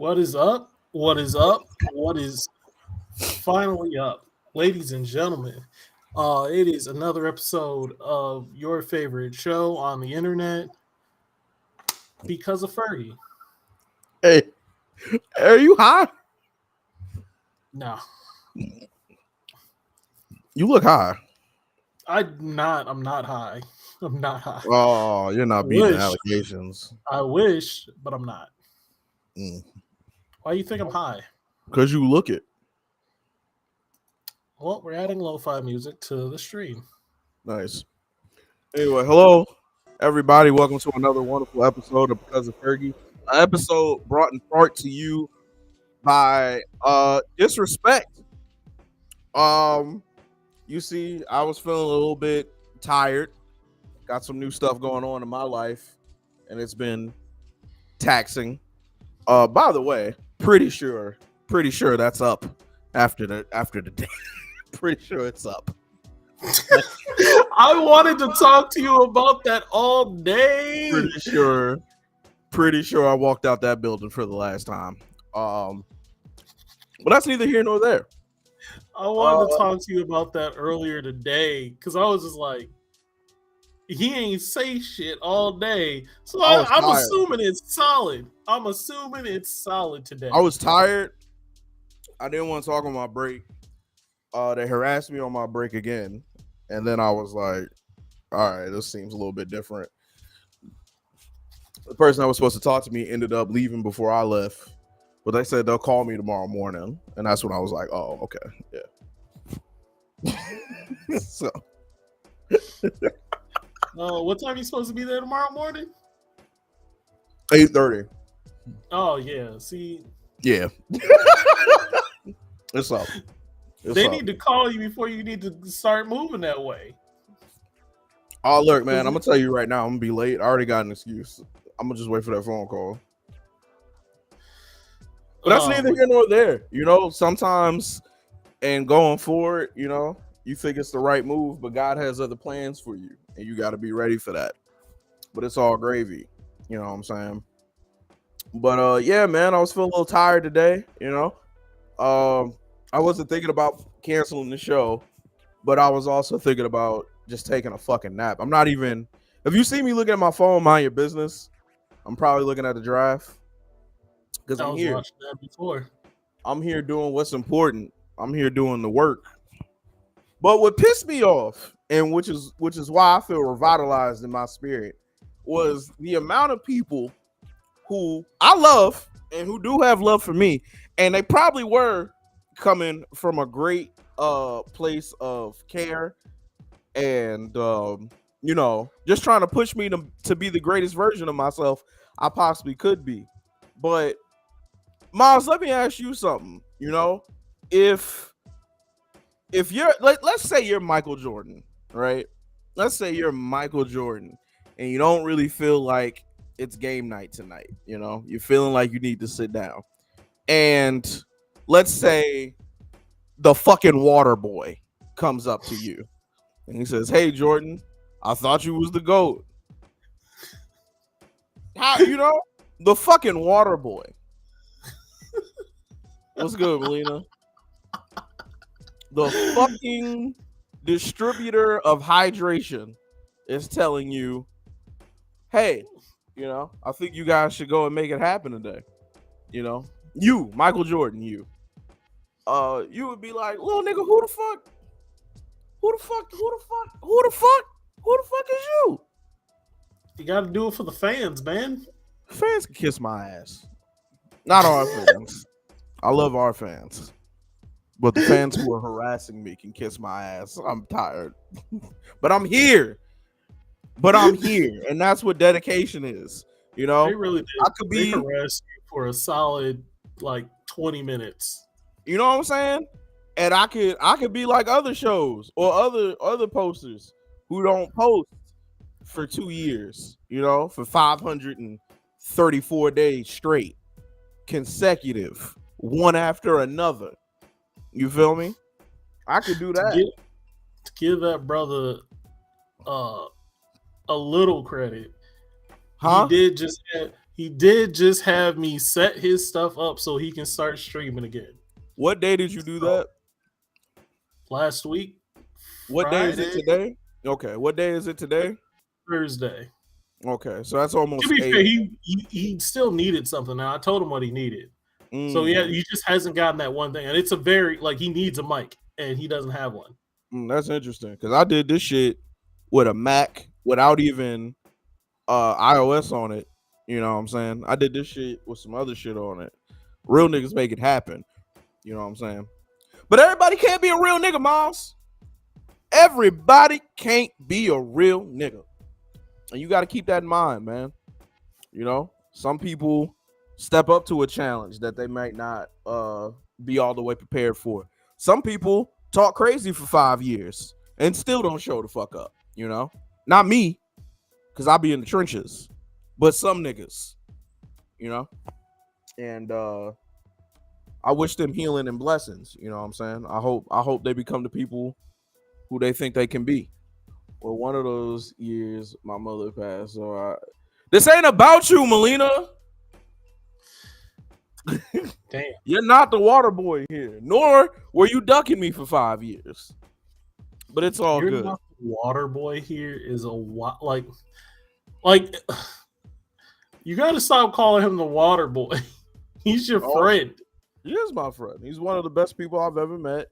What is up? What is up? What is finally up? Ladies and gentlemen, it is another episode of your favorite show on the internet because of Fergie. Hey, are you high? No, You look high. I'm not high. I'm not high. Oh, you're I not beating the wish. allegations. I wish, but I'm not. Mm. Why do you think I'm high? Because you look it. Well, we're adding lo-fi music to the stream. Nice. Anyway, hello, everybody. Welcome to another wonderful episode of Because of Fergie. An episode brought in part to you by Disrespect. You see, I was feeling a little bit tired. Got some new stuff going on in my life, and it's been taxing. By the way, pretty sure that's up after the day. Pretty sure it's up. I wanted to talk to you about that all day. Pretty sure I walked out that building for the last time. But that's neither here nor there. I wanted to talk to you about that earlier today because I was just like, he ain't say shit all day. So I'm assuming it's solid. I'm assuming it's solid today. I was tired. I didn't want to talk on my break. They harassed me on my break again. And then I was like, all right, this seems a little bit different. The person that was supposed to talk to me ended up leaving before I left. But they said they'll call me tomorrow morning. And that's when I was like, oh, okay. Yeah. So. What time are you supposed to be there tomorrow morning? 8:30. Oh, yeah. See? Yeah. It's up. They need to call you before you need to start moving that way. Oh, look, man, I'm going to tell you right now, I'm going to be late. I already got an excuse. I'm going to just wait for that phone call. But that's neither here nor there. You know, sometimes and going forward, you know, you think it's the right move, but God has other plans for you, and you got to be ready for that. But it's all gravy. You know what I'm saying? But, yeah, man, I was feeling a little tired today, you know. I wasn't thinking about canceling the show, but I was also thinking about just taking a fucking nap. I'm not even... If you see me looking at my phone, mind your business, I'm probably looking at the draft. Because I'm here. Watching that before. I'm here doing what's important. I'm here doing the work. But what pissed me off, and which is why I feel revitalized in my spirit, was the amount of people who I love and who do have love for me, and they probably were coming from a great place of care and you know, just trying to push me to be the greatest version of myself I possibly could be. But Miles, let me ask you something. You know, if you're let's say you're Michael Jordan, right? Let's say you're Michael Jordan and you don't really feel like it's game night tonight. You know, you're feeling like you need to sit down. And let's say the fucking water boy comes up to you and he says, "Hey, Jordan, I thought you was the GOAT." How, you know, the fucking water boy. What's good, Melina? The fucking distributor of hydration is telling you, "Hey, you know, I think you guys should go and make it happen today." You know, you, Michael Jordan, you would be like, "Little nigga, who the fuck is you?" You got to do it for the fans, man. Fans can kiss my ass. Not our fans. I love our fans. But the fans who are harassing me can kiss my ass. I'm tired. But I'm here. And that's what dedication is. You know? They really did. I could be harassed you for a solid like 20 minutes. You know what I'm saying? And I could be like other shows or other posters who don't post for 2 years, you know, for 534 days straight, consecutive, one after another. You feel me? I could do that. To give that brother a little credit, he did just He did just have me set his stuff up so he can start streaming again. What day did you do that? Last week. What day is it today? Okay, what day is it today? Thursday. Okay, so that's almost. To be fair, he still needed something. Now I told him what he needed. So yeah, he just hasn't gotten that one thing, and it's a very he needs a mic, and he doesn't have one. That's interesting because I did this shit with a Mac without even iOS on it. You know what I'm saying? I did this shit with some other shit on it. Real niggas make it happen. You know what I'm saying? But everybody can't be a real nigga, Miles. Everybody can't be a real nigga. And you got to keep that in mind, man. You know, some people step up to a challenge that they might not be all the way prepared for. Some people talk crazy for 5 years and still don't show the fuck up, you know? Not me, because I be in the trenches, but some niggas, you know? And I wish them healing and blessings, you know what I'm saying? I hope they become the people who they think they can be. Well, one of those years, my mother passed, so this ain't about you, Melina. Damn. You're not the water boy here, nor were you ducking me for 5 years. But it's all good. Not the water boy here is like you got to stop calling him the water boy. He's your friend. He is my friend. He's one of the best people I've ever met.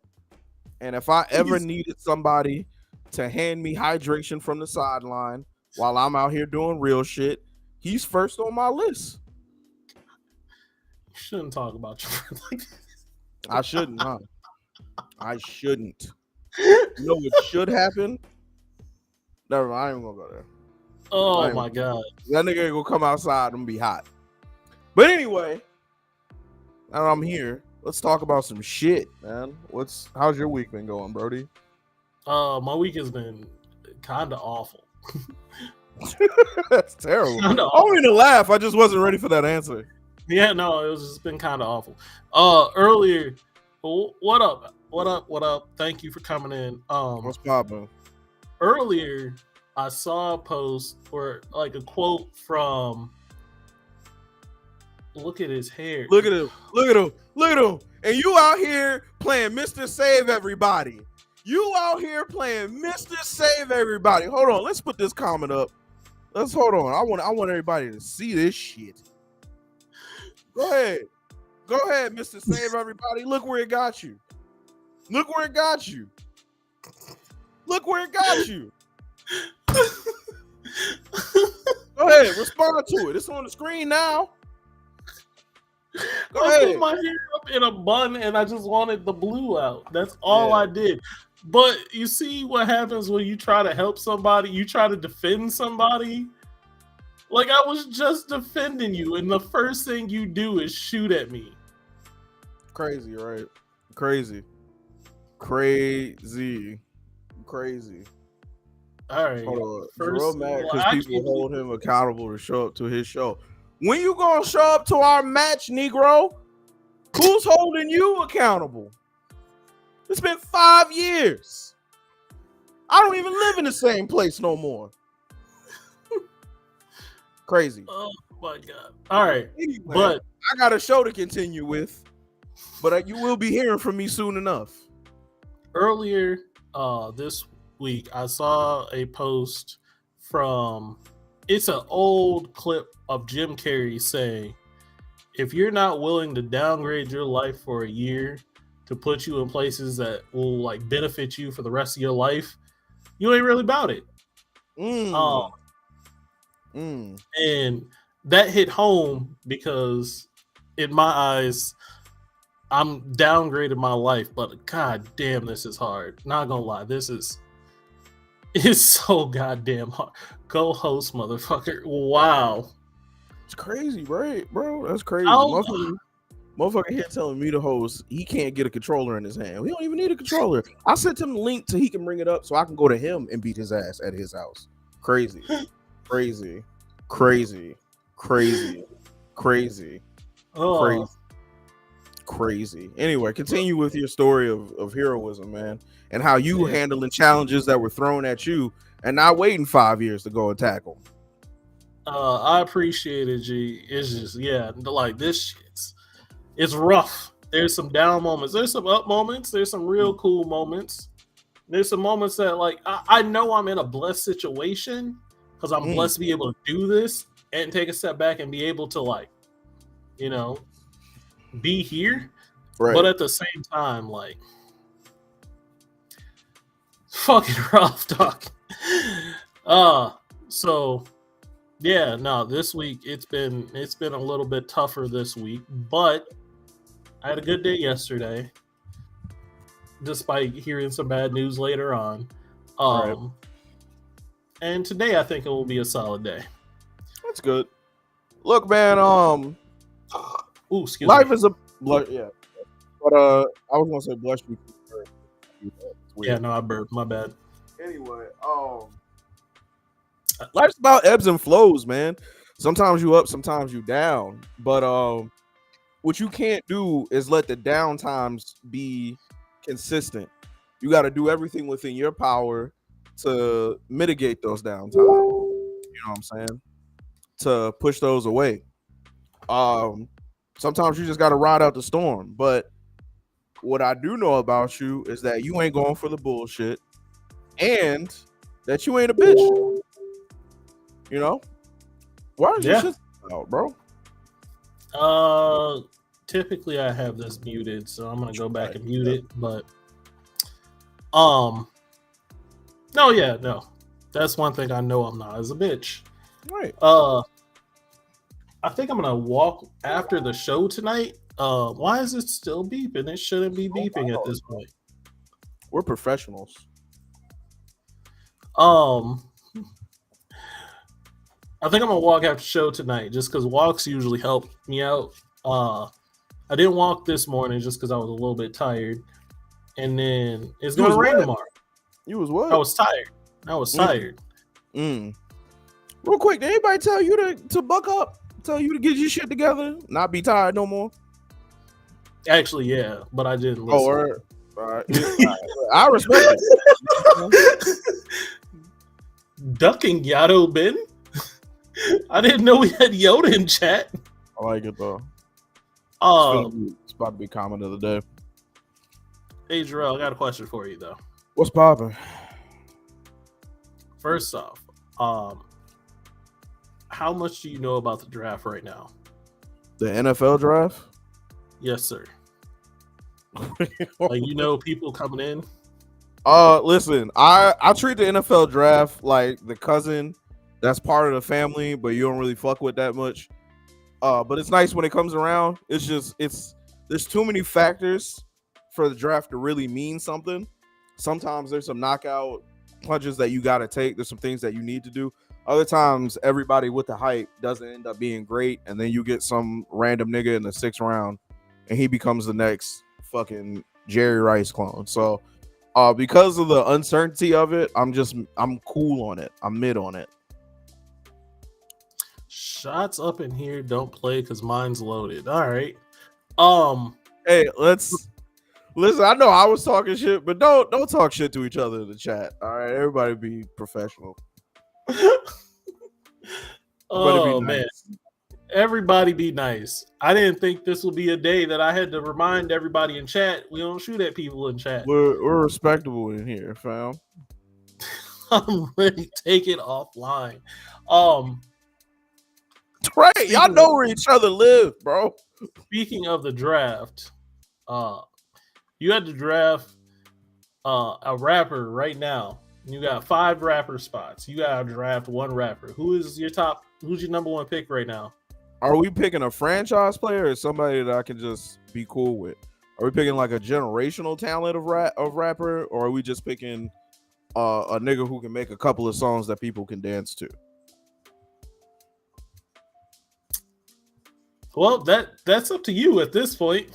And if I ever needed somebody to hand me hydration from the sideline while I'm out here doing real shit, he's first on my list. You shouldn't talk about your friend like that. I shouldn't, huh? I shouldn't. You know what should happen? Never mind, I ain't gonna go there. Oh my god. That nigga ain't gonna come outside and be hot. But anyway, now I'm here. Let's talk about some shit, man. How's your week been going, Brody? My week has been kind of awful. That's terrible. I don't mean to laugh. I just wasn't ready for that answer. Yeah, no, it's been kind of awful. Earlier, what up? Thank you for coming in. What's poppin'? Earlier, I saw a post or like a quote from. Look at his hair. Look at him. And you out here playing Mr. Save Everybody. You out here playing Mr. Save Everybody. Hold on. Let's put this comment up. Let's hold on. I want everybody to see this shit. Go ahead, Mr. Save Everybody. Look where it got you. Go ahead, respond to it. It's on the screen now. I put my hair up in a bun and I just wanted the blue out. That's all I did. But you see what happens when you try to help somebody, you try to defend somebody. Like I was just defending you, and the first thing you do is shoot at me. Crazy, right? Crazy. All right. Hold on. Real mad because people hold him accountable to show up to his show. When you gonna show up to our match, Negro? Who's holding you accountable? It's been 5 years. I don't even live in the same place no more. Crazy. Oh my god. All right. Anyway, but I got a show to continue with, but you will be hearing from me soon enough. Earlier this week, I saw a post from, it's an old clip of Jim Carrey saying, if you're not willing to downgrade your life for a year to put you in places that will like benefit you for the rest of your life, you ain't really about it. And that hit home because in my eyes, I'm downgraded my life, but god damn, this is hard. Not gonna lie, it's so goddamn hard. Co-host, motherfucker. Wow. It's crazy, right, bro? That's crazy. Motherfucker here telling me to host, he can't get a controller in his hand. We don't even need a controller. I sent him the link so he can bring it up so I can go to him and beat his ass at his house. Crazy. Crazy. Anyway, continue with your story of heroism, man, and how you handling challenges that were thrown at you and not waiting 5 years to go and tackle. I appreciate it, G. It's just like this shit's it's rough. There's some down moments. There's some up moments. There's some real cool moments. There's some moments that like I know I'm in a blessed situation because I'm blessed to be able to do this and take a step back and be able to like, you know, be here. Right. But at the same time, like fucking rough, dog. So yeah, no, this week it's been a little bit tougher this week, but I had a good day yesterday, despite hearing some bad news later on. Right. And today I think it will be a solid day. That's good. Look, man, Ooh, excuse life me. is a yeah. But I was gonna say bless you. Yeah, no, I burped. My bad. Anyway, life's about ebbs and flows, man. Sometimes you up, sometimes you down. But what you can't do is let the down times be consistent. You got to do everything within your power to mitigate those down times. You know what I'm saying? To push those away. Sometimes you just got to ride out the storm. But what I do know about you is that you ain't going for the bullshit, and that you ain't a bitch. You know? Why is your shit out, bro? Typically I have this muted, so I'm gonna go back and mute it. But no, that's one thing I know I'm not as a bitch. Right. I think I'm gonna walk after the show tonight. Why is it still beeping? It shouldn't be beeping at this point. We're professionals. I think I'm gonna walk after the show tonight just because walks usually help me out. I didn't walk this morning just because I was a little bit tired, and then it's gonna rain tomorrow. You was what? I was tired. Tired. Real quick, did anybody tell you to buck up? Tell you to get your shit together? Not be tired no more? Actually, yeah, but I didn't listen. All right. I respect it. Ducking Yato Ben? I didn't know we had Yoda in chat. I like it though. It's about to be comment of the day. Hey Jarrell, I got a question for you though. What's popping? First off, how much do you know about the draft right now? The NFL draft? Yes, sir. Like people coming in? Listen, I treat the NFL draft like the cousin that's part of the family, but you don't really fuck with that much. But it's nice when it comes around. There's too many factors for the draft to really mean something. Sometimes there's some knockout punches that you got to take. There's some things that you need to do. Other times, everybody with the hype doesn't end up being great, and then you get some random nigga in the 6th round, and he becomes the next fucking Jerry Rice clone. So, because of the uncertainty of it, I'm cool on it. I'm mid on it. Shots up in here. Don't play because mine's loaded. All right. Hey, listen. I know I was talking shit, but don't talk shit to each other in the chat. All right, everybody be professional. Oh man, everybody be nice. I didn't think this would be a day that I had to remind everybody in chat we don't shoot at people in chat. We're respectable in here, fam. I'm ready to take it offline. Right, y'all know where each other live, bro. Speaking of the draft, you had to draft a rapper right now. You got 5 rapper spots. You got to draft 1 rapper. Who's your number 1 pick right now? Are we picking a franchise player or somebody that I can just be cool with? Are we picking like a generational talent of rapper, or are we just picking a nigga who can make a couple of songs that people can dance to? Well, that's up to you at this point.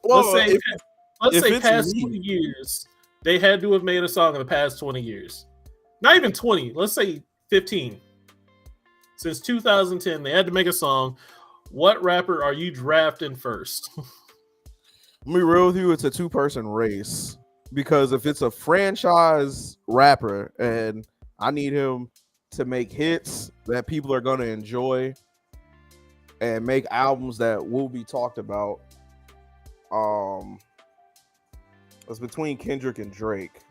Well, let's say past 20 years, they had to have made a song in the past 20 years. Not even 20. Let's say 15. Since 2010, they had to make a song. What rapper are you drafting first? Let me be real with you. It's a 2-person race. Because if it's a franchise rapper and I need him to make hits that people are gonna enjoy and make albums that will be talked about. It's between Kendrick and Drake.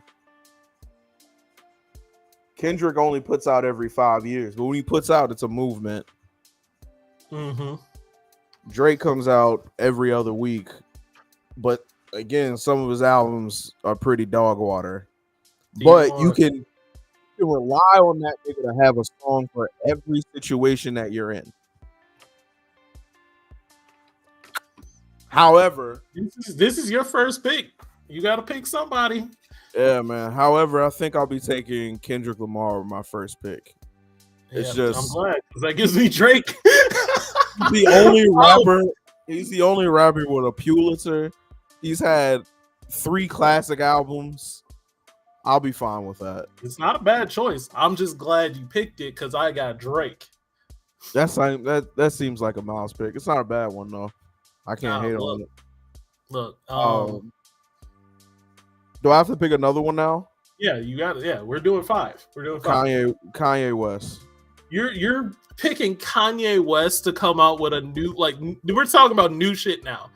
Kendrick only puts out every 5 years, but when he puts out, it's a movement. Mm-hmm. Drake comes out every other week, but again, some of his albums are pretty dog water. But you can rely on that nigga to have a song for every situation that you're in. However, this is your first pick. You got to pick somebody. Yeah, man. However, I think I'll be taking Kendrick Lamar with my first pick. It's just I'm glad because that gives me Drake. the only rapper. He's the only rapper with a Pulitzer. He's had 3 classic albums. I'll be fine with that. It's not a bad choice. I'm just glad you picked it because I got Drake. That seems like a Miles pick. It's not a bad one though. I can't hate on it. Look, do I have to pick another one now? Yeah, you got it. Yeah, we're doing 5. We're doing 5. Kanye West. You're picking Kanye West to come out with a new, like, we're talking about new shit now.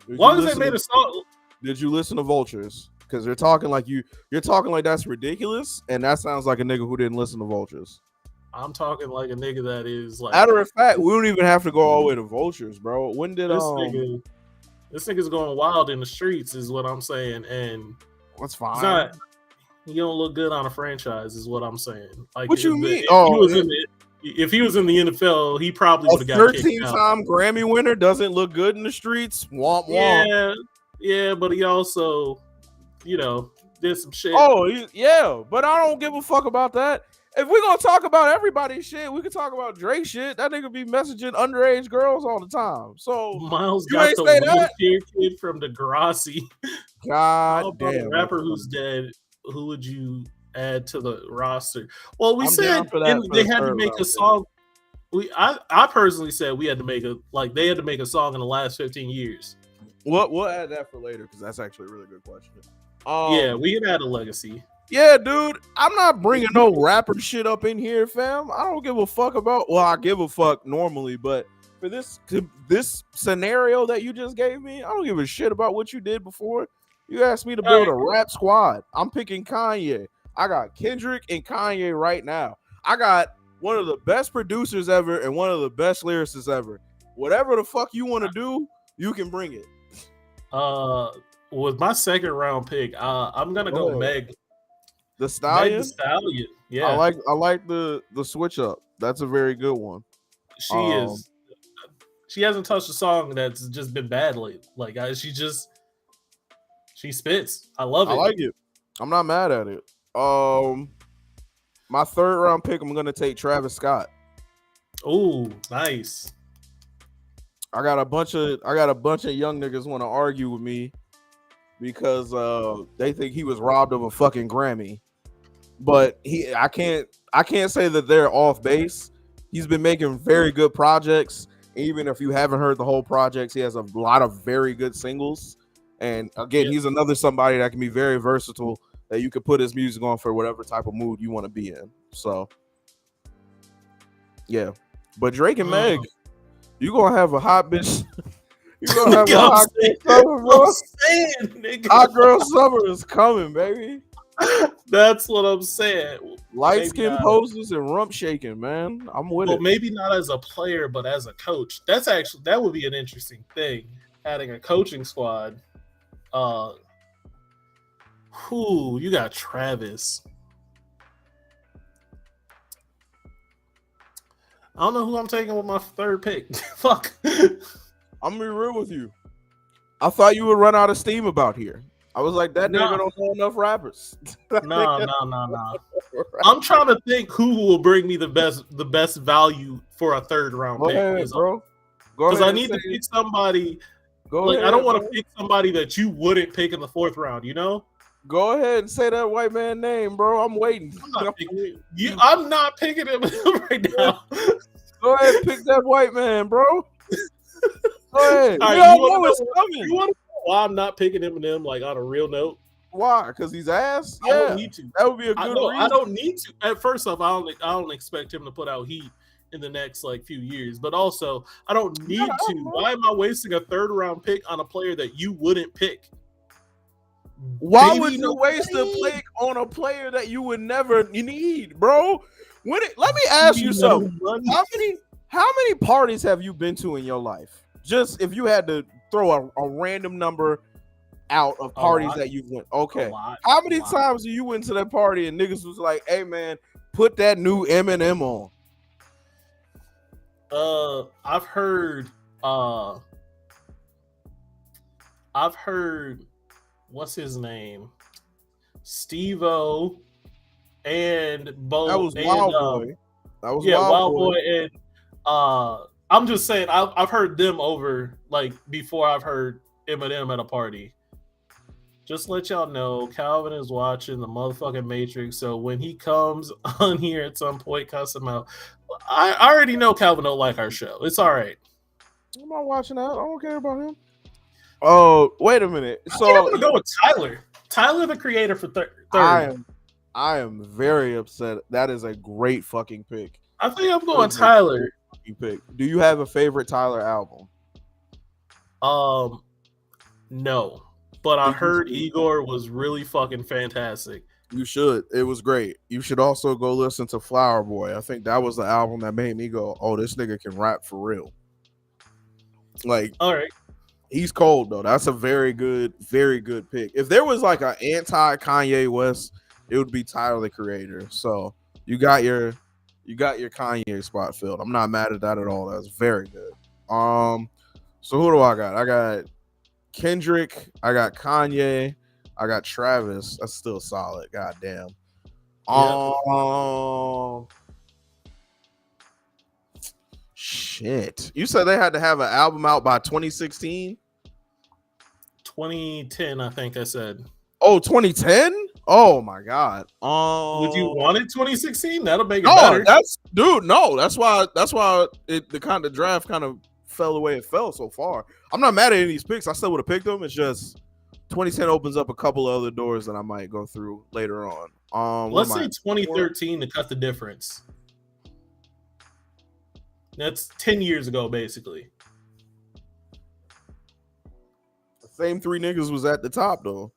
As long as they made a song. Did you listen to Vultures? Because you're talking like that's ridiculous, and that sounds like a nigga who didn't listen to Vultures. I'm talking like a nigga that is like. Matter of fact, we don't even have to go all the way to Vultures, bro. When did this nigga's going wild in the streets, is what I'm saying, and that's fine. He don't look good on a franchise, is what I'm saying. Like, what you mean? If he was in the NFL, he probably would have got kicked out. 13-time Grammy winner doesn't look good in the streets. Womp womp. Yeah, but he also, did some shit. Oh, yeah, but I don't give a fuck about that. If we're gonna talk about everybody's shit, we can talk about Drake shit. That nigga be messaging underage girls all the time. So Miles got the kid from Degrassi. God damn, rapper who's dead. Who would you add to the roster? Well, we said they had to make a song. I personally said we had to make they had to make a song in the last 15 years. We'll add that for later because that's actually a really good question. Yeah, we can add a legacy. Yeah, dude, I'm not bringing no rapper shit up in here, fam. I don't give a fuck about. Well, I give a fuck normally, but for this scenario that you just gave me, I don't give a shit about what you did before. You asked me to build a rap squad. I'm picking Kanye. I got Kendrick and Kanye right now. I got one of the best producers ever and one of the best lyricists ever. Whatever the fuck you want to do, you can bring it. With my second round pick, I'm gonna go Meg. The Stallion? Meg Thee Stallion. Yeah. I like the switch up. That's a very good one. She hasn't touched a song that's just been bad lately. Like she spits. I love it. I like it. I'm not mad at it. My third round pick, I'm gonna take Travis Scott. Oh, nice. I got a bunch of young niggas want to argue with me because they think he was robbed of a fucking Grammy. But I can't say that they're off base. He's been making very good projects. Even if you haven't heard the whole projects, he has a lot of very good singles. And again, he's another somebody that can be very versatile, that you could put his music on for whatever type of mood you want to be in. So yeah. But Drake and Meg, you gonna have a hot bitch. You gonna have a hot summer, bro. Hot girl summer is coming, baby. That's what I'm saying. Light skin poses and rump shaking, man. I'm with it. Maybe not as a player, but as a coach. That would be an interesting thing. Adding a coaching squad. You got Travis. I don't know who I'm taking with my third pick. Fuck. I'm gonna be real with you. I thought you would run out of steam about here. I was like, that nigga don't know enough rappers. No. I'm trying to think who will bring me the best value for a third round pick. Go ahead, bro. Because I need to pick somebody. I don't want to pick somebody that you wouldn't pick in the fourth round, Go ahead and say that white man name, bro. I'm waiting. I'm not picking him right now. Go ahead and pick that white man, bro. Go ahead. Right, you know what's coming. You want to know why I'm not picking Eminem, like, on a real note? Why? Because he's ass? I don't Yeah. need to. That would be a I good no, I reason. don't need to. At first off, I don't expect him to put out heat in the next like few years. But also, I don't need to. Why am I wasting a third round pick on a player that you wouldn't pick? Why Baby, would you waste a pick on a player that you would never need, bro? Let me ask you something. How many parties have you been to in your life? Just if you had to throw a random number out of parties that you've went. Okay. How many times you went to that party and niggas was like, hey man, put that new Eminem on? I've heard what's his name? Steve-O and Bo. That was Wild Boy. That was Wild Boy. And I'm just saying I've heard them over like before I've heard Eminem at a party. Just let y'all know, Calvin is watching the motherfucking Matrix. So when he comes on here at some point, cuss him out. I already know Calvin don't like our show. It's all right. I'm not watching that. I don't care about him. Oh, wait a minute. So I'm gonna go with Tyler. Tyler, the creator, for third. I am very upset. That is a great fucking pick. I think I'm going Tyler. Pick. Do you have a favorite Tyler album? No. But I heard Igor was really fucking fantastic. You should. It was great. You should also go listen to Flower Boy. I think that was the album that made me go, oh, this nigga can rap for real. Like, all right. He's cold though. That's a very good pick. If there was like an anti-Kanye West, it would be Tyler the Creator. So you got your Kanye spot filled. I'm not mad at that at all. That's very good. So who do I got? I got Kendrick, I got Kanye, I got Travis. That's still solid. God damn. Shit. You said they had to have an album out by 2016? 2010, I think I said. Oh, 2010? Oh my god. Would you want it 2016? That'll make it better. That's why the kind of draft kind of fell the way it fell so far. I'm not mad at any of these picks. I still would have picked them. It's just 2010 opens up a couple of other doors that I might go through later on. Let's say 2013 to cut the difference. That's 10 years ago, basically. The same three niggas was at the top, though.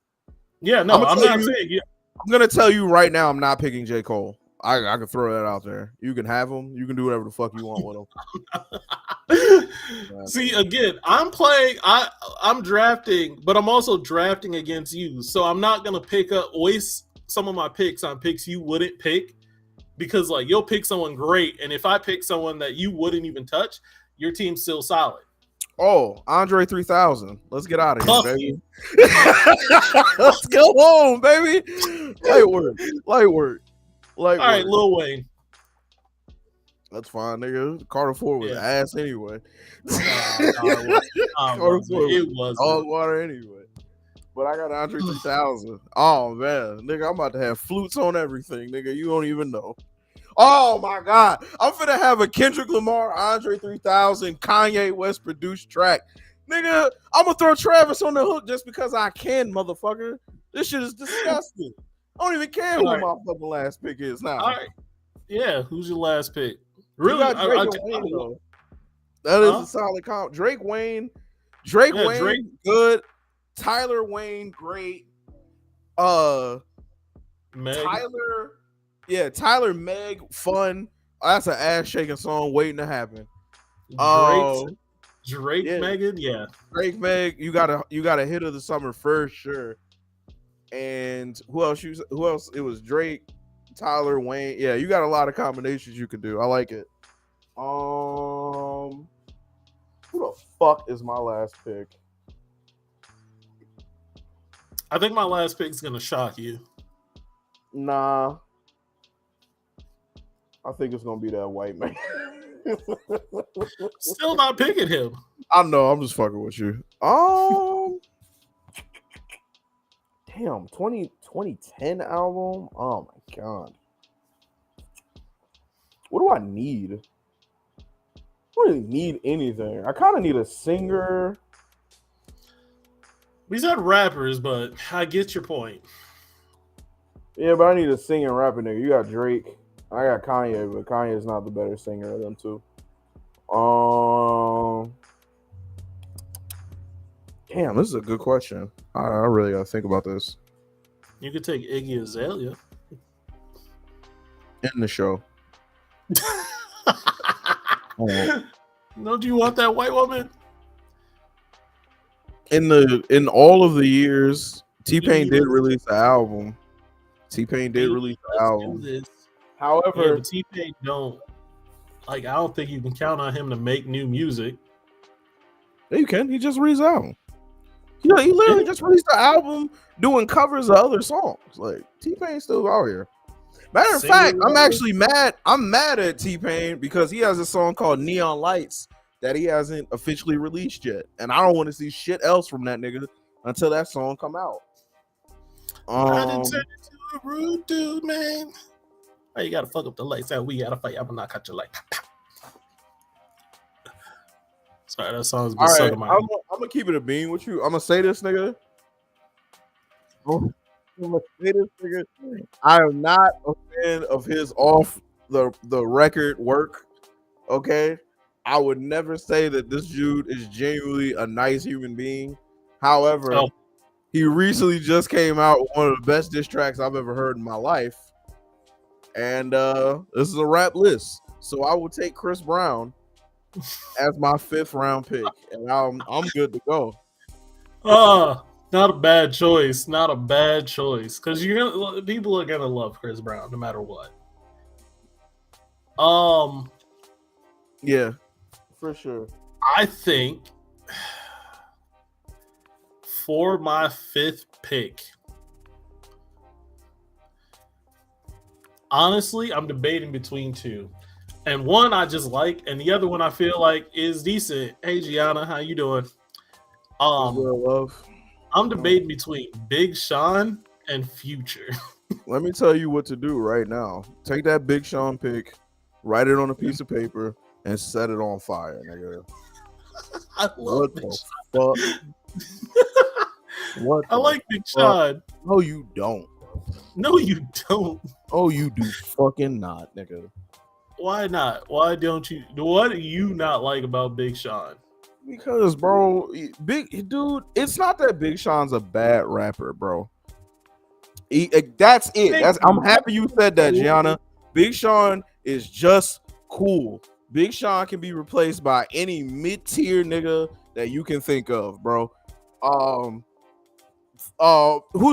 Yeah, no, I'm not saying. Yeah. I'm gonna tell you right now, I'm not picking J. Cole. I can throw that out there. You can have him. You can do whatever the fuck you want with him. See, again, I'm drafting, but I'm also drafting against you. So I'm not gonna waste some of my picks on picks you wouldn't pick, because like you'll pick someone great, and if I pick someone that you wouldn't even touch, your team's still solid. Oh, Andre 3000. Let's get out of here, baby. Let's go home, baby. Light work. All right, Lil Wayne. That's fine, nigga. Carter 4 was ass anyway. Carter 4 was all water anyway. But I got Andre 3000. Oh man, nigga, I'm about to have flutes on everything, nigga. You don't even know. Oh my god, I'm finna have a Kendrick Lamar, Andre 3000, Kanye West produced track. Nigga, I'm gonna throw Travis on the hook just because I can, motherfucker. This shit is disgusting. I don't even care who my fucking last pick is now. All right. Yeah, who's your last pick? Really? Wayne, though. That is a solid comp. Drake Wayne, good. Tyler Wayne, great. Meg. Tyler Meg, fun. That's an ass shaking song waiting to happen. Drake, Megan, yeah. Drake, Meg, you got a hit of the summer for sure. And who else? It was Drake, Tyler, Wayne. Yeah, you got a lot of combinations you could do. I like it. Who the fuck is my last pick? I think my last pick is gonna shock you. Nah. I think it's gonna be that white man. Still not picking him. I know. I'm just fucking with you. Damn, 2010 album. Oh my god. What do I need? I don't really need anything. I kind of need a singer. We said rappers, but I get your point. Yeah, but I need a singing rapper nigga. You got Drake. I got Kanye, but Kanye is not the better singer of them two. Damn, this is a good question. I really gotta think about this. You could take Iggy Azalea. In the show. Don't you want that white woman? In all of the years, T-Pain did release the album. T-Pain did release the album. However, yeah, but T-Pain don't. Like, I don't think you can count on him to make new music. Yeah, you can. He just released the album. You know, he literally just released the album doing covers of other songs. Like, T-Pain's still out here. Matter of fact, I'm actually mad. I'm mad at T-Pain because he has a song called Neon Lights that he hasn't officially released yet. And I don't want to see shit else from that nigga until that song come out. I didn't turn into a rude dude, man. Hey, you gotta fuck up the lights out. We gotta fight. I'm gonna not cut your light. Sorry, that song's been stuck in my head. I'm gonna keep it a bean with you. I'm gonna say this, nigga. I am not a fan of his off the record work. Okay, I would never say that this dude is genuinely a nice human being. However, he recently just came out with one of the best diss tracks I've ever heard in my life, and this is a rap list. So I will take Chris Brown as my 5th round pick, and I'm good to go. Not a bad choice. Not a bad choice. Because people are gonna love Chris Brown no matter what. Yeah, for sure. I think for my 5th pick, honestly, I'm debating between two. And one I just like, and the other one I feel like is decent. Hey Gianna, how you doing? I'm debating between Big Sean and Future. Let me tell you what to do right now. Take that Big Sean pick, write it on a piece of paper, and set it on fire, nigga. I love Big Sean. What? I like Big Sean. No, you don't. No, you don't. Oh, you do fucking not, nigga. Why not? Why don't you? What do you not like about Big Sean? Because, bro, dude, it's not that Big Sean's a bad rapper, bro. That's it. I'm happy you said that, Gianna. Big Sean is just cool. Big Sean can be replaced by any mid-tier nigga that you can think of, bro. Who's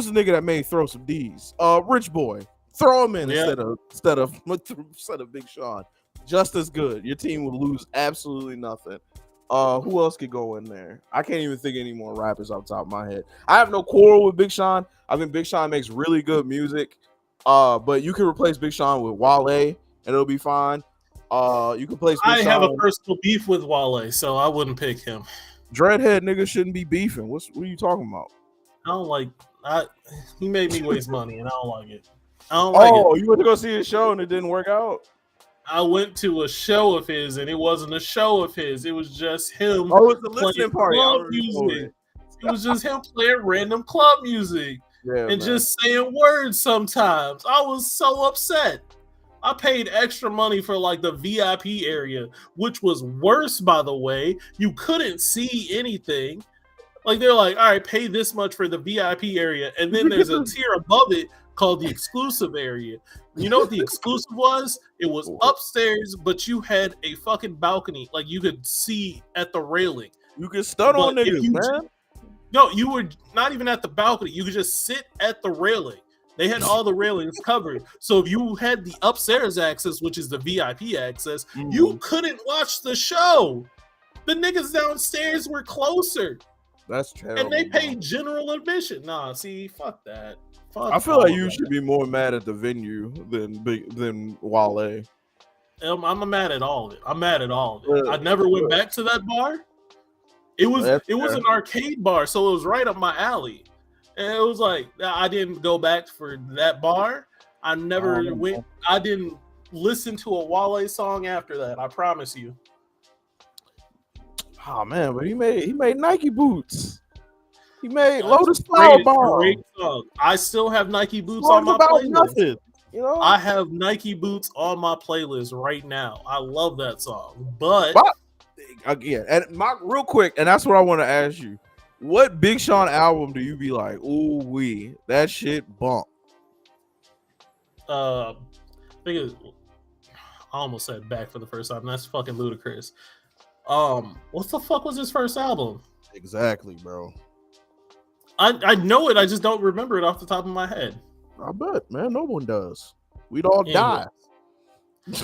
the nigga that made Throw Some D's? Rich Boy. Throw him in instead of Big Sean. Just as good. Your team would lose absolutely nothing. Who else could go in there? I can't even think of any more rappers off the top of my head. I have no quarrel with Big Sean. I think Big Sean makes really good music. But you can replace Big Sean with Wale and it'll be fine. You can replace Big Sean. I have a personal beef with Wale, so I wouldn't pick him. Dreadhead niggas shouldn't be beefing. What are you talking about? I don't like. He made me waste money, and I don't like it. I don't like it. You went to go see his show and it didn't work out? I went to a show of his, and it wasn't a show of his. It was just him. Oh, it was a listening party. Club music. It was just him playing random club music and just saying words sometimes. I was so upset. I paid extra money for like the VIP area, which was worse, by the way. You couldn't see anything. Like they're like, all right, pay this much for the VIP area, and then there's a tier above it called the exclusive area. You know what the exclusive was? It was upstairs, but you had a fucking balcony, like you could see at the railing. You could stun on niggas, man. No, you were not even at the balcony. You could just sit at the railing. They had all the railings covered. So if you had the upstairs access, which is the VIP access, you couldn't watch the show. The niggas downstairs were closer. That's terrible. And they paid general admission. Nah, see, fuck that. I feel like you should be more mad at the venue than Wale. I'm mad at all of it. I'm mad at all of it. I never went back to that bar. It was an arcade bar, so it was right up my alley. And it was like I didn't go back for that bar. I never went. I didn't listen to a Wale song after that. I promise you. Oh man, but he made Nike boots. He made That's Lotus Flower great, Bomb. song. I still have Nike boots on Songs my about playlist. nothing. You know, I have Nike boots on my playlist right now. I love that song, but again, and real quick, and that's what I want to ask you. What Big Sean album do you be like? Ooh wee, that shit bump. I think I almost said Back for the First Time. That's fucking ludicrous. What the fuck was his first album? Exactly, bro. I know it. I just don't remember it off the top of my head. I bet, man. No one does. We'd all die.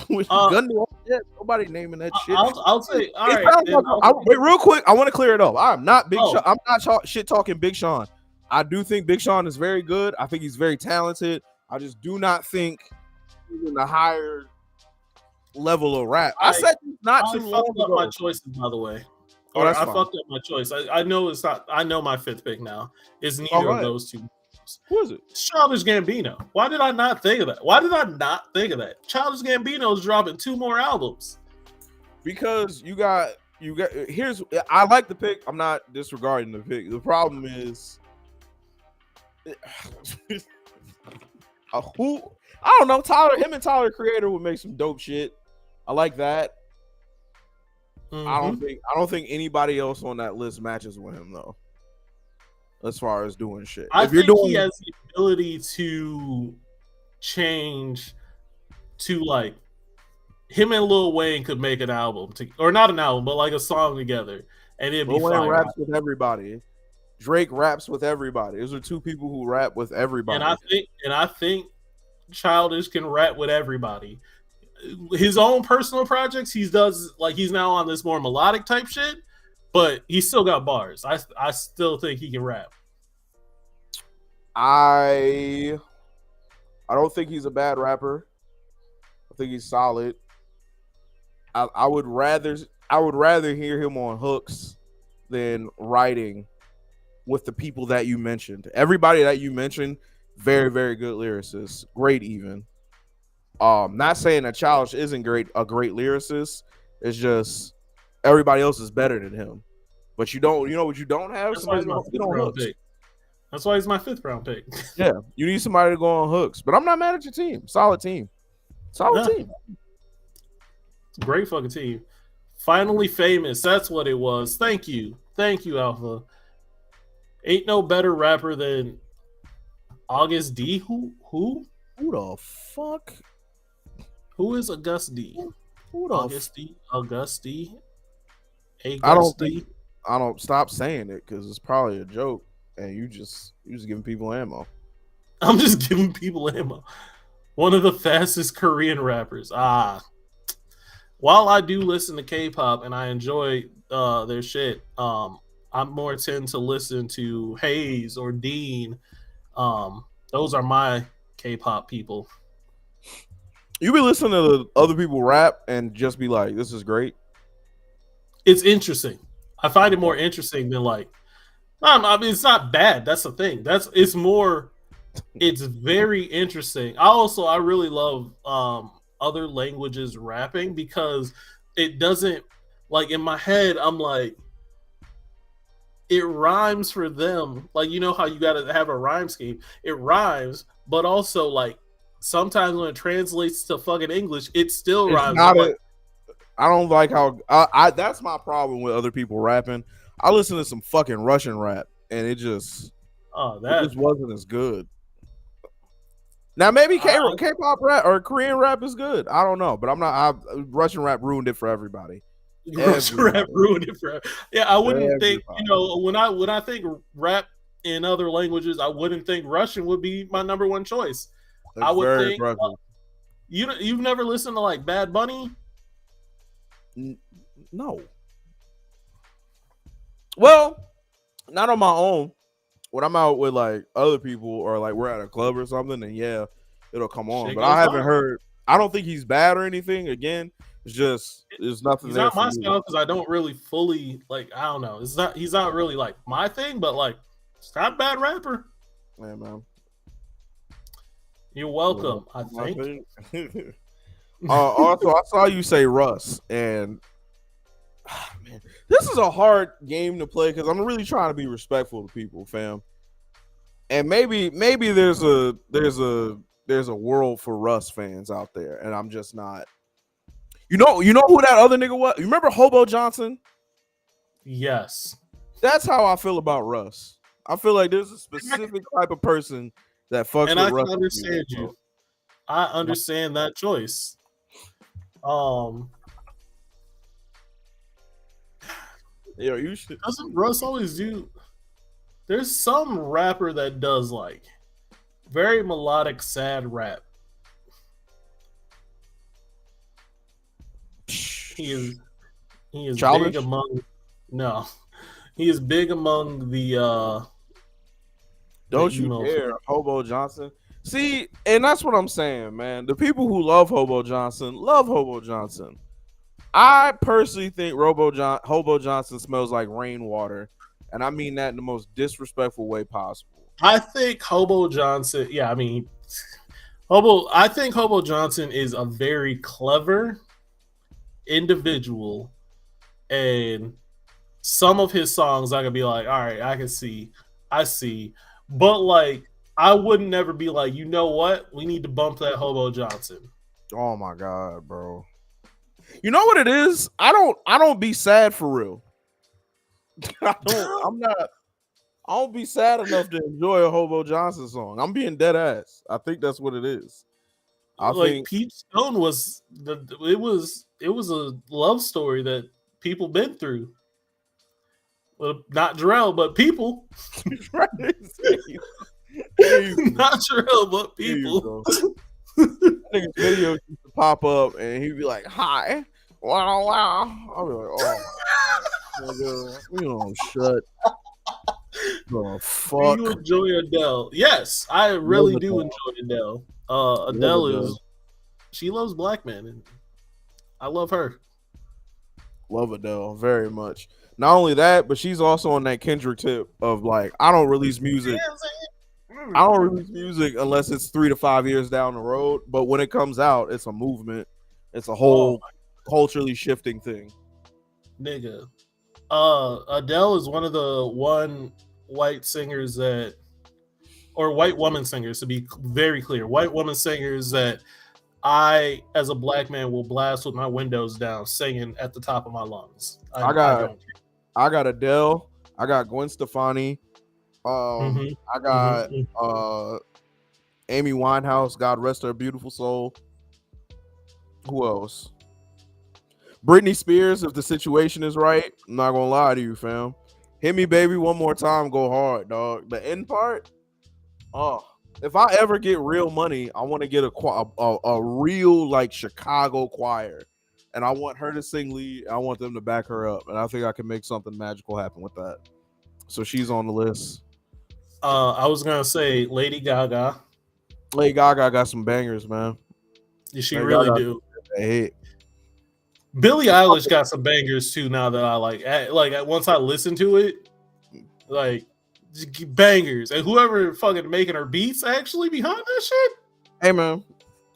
Nobody naming that shit. I'll say. All right. Wait, real quick. I want to clear it up. I'm not Big Sean. I'm not shit talking Big Sean. I do think Big Sean is very good. I think he's very talented. I just do not think he's in the higher level of rap. I said not too long ago. My choices, by the way. Oh, I fucked up my choice. I know it's not. I know my fifth pick now. It's neither of those two. Who is it? Childish Gambino. Why did I not think of that? Childish Gambino is dropping 2 more albums. Because you got. Here's. I like the pick. I'm not disregarding the pick. The problem is. Who? I don't know. Him and Tyler Creator would make some dope shit. I like that. Mm-hmm. I don't think anybody else on that list matches with him though. As far as doing shit, I think he has the ability to change to like him and Lil Wayne could make an album or not an album, but like a song together, and it'd be fine. Lil Wayne raps with everybody. Drake raps with everybody. Those are 2 people who rap with everybody. And I think Childish can rap with everybody. His own personal projects, he's now on this more melodic type shit, but he's still got bars. I still think he can rap. I don't think he's a bad rapper. I think he's solid. I would rather hear him on hooks than writing with the people that you mentioned. Everybody that you mentioned, very, very good lyricists. Great even. Not saying that Childish isn't a great lyricist. It's just everybody else is better than him. But you know what you don't have? That's why he's my 5th round pick. That's why he's my 5th round pick. Yeah, you need somebody to go on hooks. But I'm not mad at your team. Solid team. Team. Great fucking team. Finally famous. That's what it was. Thank you, Alpha. Ain't no better rapper than August D. Who the fuck? Who is August D? August D. I don't stop saying it because it's probably a joke, and you just giving people ammo. I'm just giving people ammo. One of the fastest Korean rappers. While I do listen to K-pop and I enjoy their shit, I'm more tend to listen to Hayes or Dean. Those are my K-pop people. You be listening to other people rap and just be like, "This is great." It's interesting. I find it more interesting than like. I mean, it's not bad. That's the thing. It's very interesting. I really love other languages rapping because it doesn't like in my head. I'm like, it rhymes for them. Like, you know how you got to have a rhyme scheme. It rhymes, but also like sometimes when it translates to fucking English, it still rhymes. I don't like how that's my problem with other people rapping. I listen to some fucking Russian rap and it just wasn't as good. Now maybe K-pop rap or Korean rap is good. I don't know, but Russian rap ruined it for everybody. Russian rap ruined it for I wouldn't think, when I think rap in other languages, I wouldn't think Russian would be my number one choice. I would think you've never listened to like Bad Bunny? No. Well, not on my own. When I'm out with like other people or like we're at a club or something, and yeah, it'll come on. But I haven't heard. I don't think he's bad or anything. Again, it's just there's nothing. He's there not my style because I don't really fully like. I don't know. He's not really like my thing, but like, it's not a bad rapper. Yeah, man. You're welcome. I think. Also, I saw you say Russ, and Man, this is a hard game to play because I'm really trying to be respectful to people, fam. And maybe there's a world for Russ fans out there, and I'm just not. You know who that other nigga was? You remember Hobo Johnson? Yes. That's how I feel about Russ. I feel like there's a specific type of person that fucks And with I Russ. can understand you. I understand that choice. Yeah, you should. Doesn't Russ always do? There's some rapper that does like very melodic, sad rap. He is Childish? big among no. He is big among the Don't you dare, Hobo Johnson. See, and that's what I'm saying, man. The people who love Hobo Johnson. I personally think Hobo Johnson smells like rainwater, and I mean that in the most disrespectful way possible. I think Hobo Johnson, I think Hobo Johnson is a very clever individual, and some of his songs I could be like, all right, I see, but like I would never be like, you know what, we need to bump that Hobo Johnson. Oh my god, bro. You know what it is? I don't be sad for real. I don't be sad enough to enjoy a Hobo Johnson song. I'm being dead ass. I think that's what it is. I think Peach Stone was it was a love story that people been through. Well, not Jarrell, but people. not Jarrell, but people. Nigga's video used to pop up and he'd be like, "Hi, wow." I'll be like, "Oh, you don't shut the fuck." You enjoy Adele? Yes, I really do enjoy Adele. Adele she loves black men, and I love her. Love Adele very much. Not only that, but she's also on that Kendrick tip of like, I don't release music unless it's 3 to 5 years down the road. But when it comes out, it's a movement. It's a whole culturally shifting thing. Nigga. Adele is one of the white singers or white woman singers, to be very clear, white woman singers that I, as a black man, will blast with my windows down, singing at the top of my lungs. I got Adele. I got Gwen Stefani. I got Amy Winehouse. God rest her beautiful soul. Who else? Britney Spears. If the situation is right, I'm not gonna lie to you, fam. Hit me, baby, one more time. Go hard, dog. The end part. If I ever get real money, I want to get a real like Chicago choir, and I want her to sing lead. I want them to back her up, and I think I can make something magical happen with that. So she's on the list. I was gonna say Lady Gaga. Lady Gaga got some bangers, man. She really do. Hey. Billie Eilish got some bangers too. Now that I like once I listen to it, like bangers, and whoever fucking making her beats actually behind that shit. Hey man,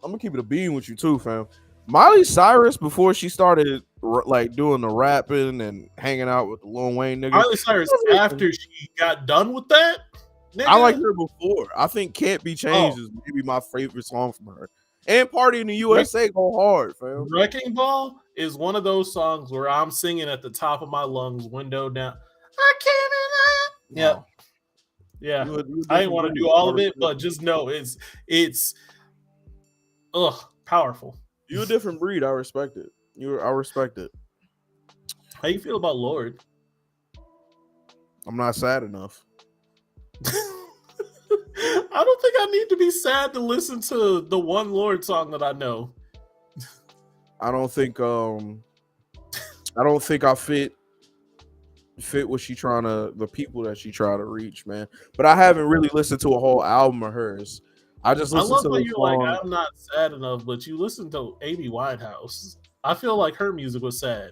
I'm gonna keep it a bean with you too, fam. Miley Cyrus, before she started like doing the rapping and hanging out with the Lil Wayne nigga. Miley Cyrus, after she got done with that, nigga, I liked her before. I think "Can't Be Changed" is maybe my favorite song from her. And "Party in the USA" go hard, fam. Wrecking Ball is one of those songs where I'm singing at the top of my lungs, window down. I can't. Yeah. Yeah, I didn't want to do all of it, but just know it's powerful. You're a different breed. I respect it. I respect it. How you feel about Lorde? I'm not sad enough. I don't think I need to be sad to listen to the one Lorde song that I know. I don't think I fit what she trying to, the people that she try to reach, man. But I haven't really listened to a whole album of hers. I just listened to the you're song. Like, I'm not sad enough, but you listen to Amy Winehouse. I feel like her music was sad.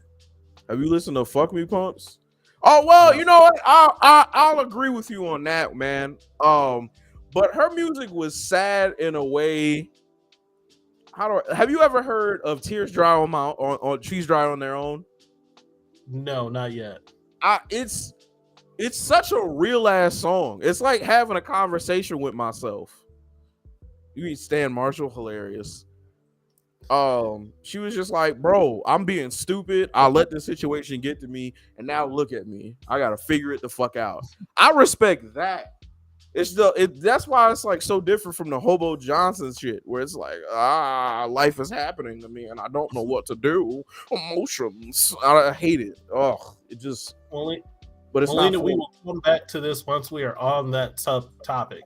Have you listened to Fuck Me Pumps? Oh well, no. You know what? I'll agree with you on that, man. But her music was sad in a way. Have you ever heard of Tears Dry on Trees Dry on Their Own? No, not yet. It's such a real ass song. It's like having a conversation with myself. You eat Stan Marshall, hilarious. She was just like, bro, I'm being stupid. I let the situation get to me, and now look at me. I gotta figure it the fuck out. I respect that. That's why it's like so different from the Hobo Johnson shit, where it's like, life is happening to me and I don't know what to do. Emotions. I hate it. Oh, it just but it's Melina, not we will come back to this once we are on that topic.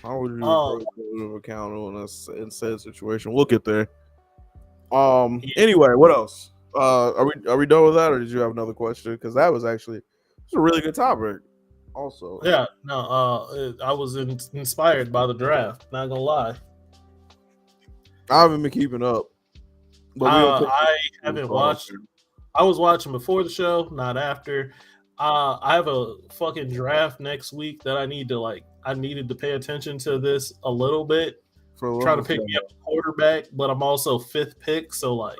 How would you account on us in said situation? We'll get there. Anyway, what else? Are we done with that, or did you have another question? Because that was actually a really good topic. Also, yeah, no, I was inspired by the draft. Not gonna lie, I haven't been keeping up. But I haven't watched. I was watching before the show, not after. I have a fucking draft next week that I needed to pay attention to this a little bit. Trying to pick me up a quarterback, but I'm also 5th pick, so like.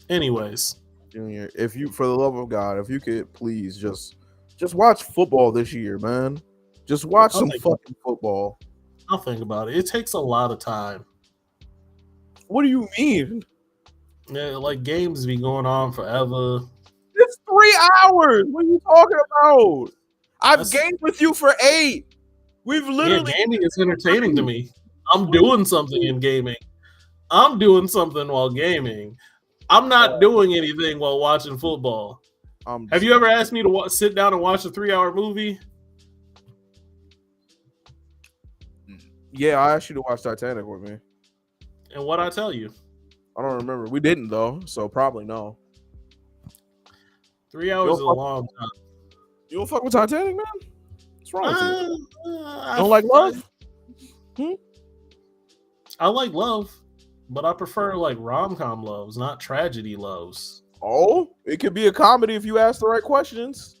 Anyways, Junior, if you, for the love of God, if you could please just watch football this year, man. Just watch some fucking football. I'll think about it. It takes a lot of time. What do you mean? Yeah, like games be going on forever. It's 3 hours. What are you talking about? I've gamed with you for 8. We've literally. Yeah, gaming is entertaining to me. I'm doing something in gaming. I'm doing something while gaming. I'm not doing anything while watching football. Have you ever asked me to sit down and watch a 3-hour movie? Yeah, I asked you to watch Titanic with me. And what'd I tell you? I don't remember. We didn't though, so probably no. 3 hours is a long time. You don't fuck with Titanic, man? What's wrong with you? You don't like love? I like love, but I prefer like rom-com loves, not tragedy loves. Oh, it could be a comedy if you ask the right questions.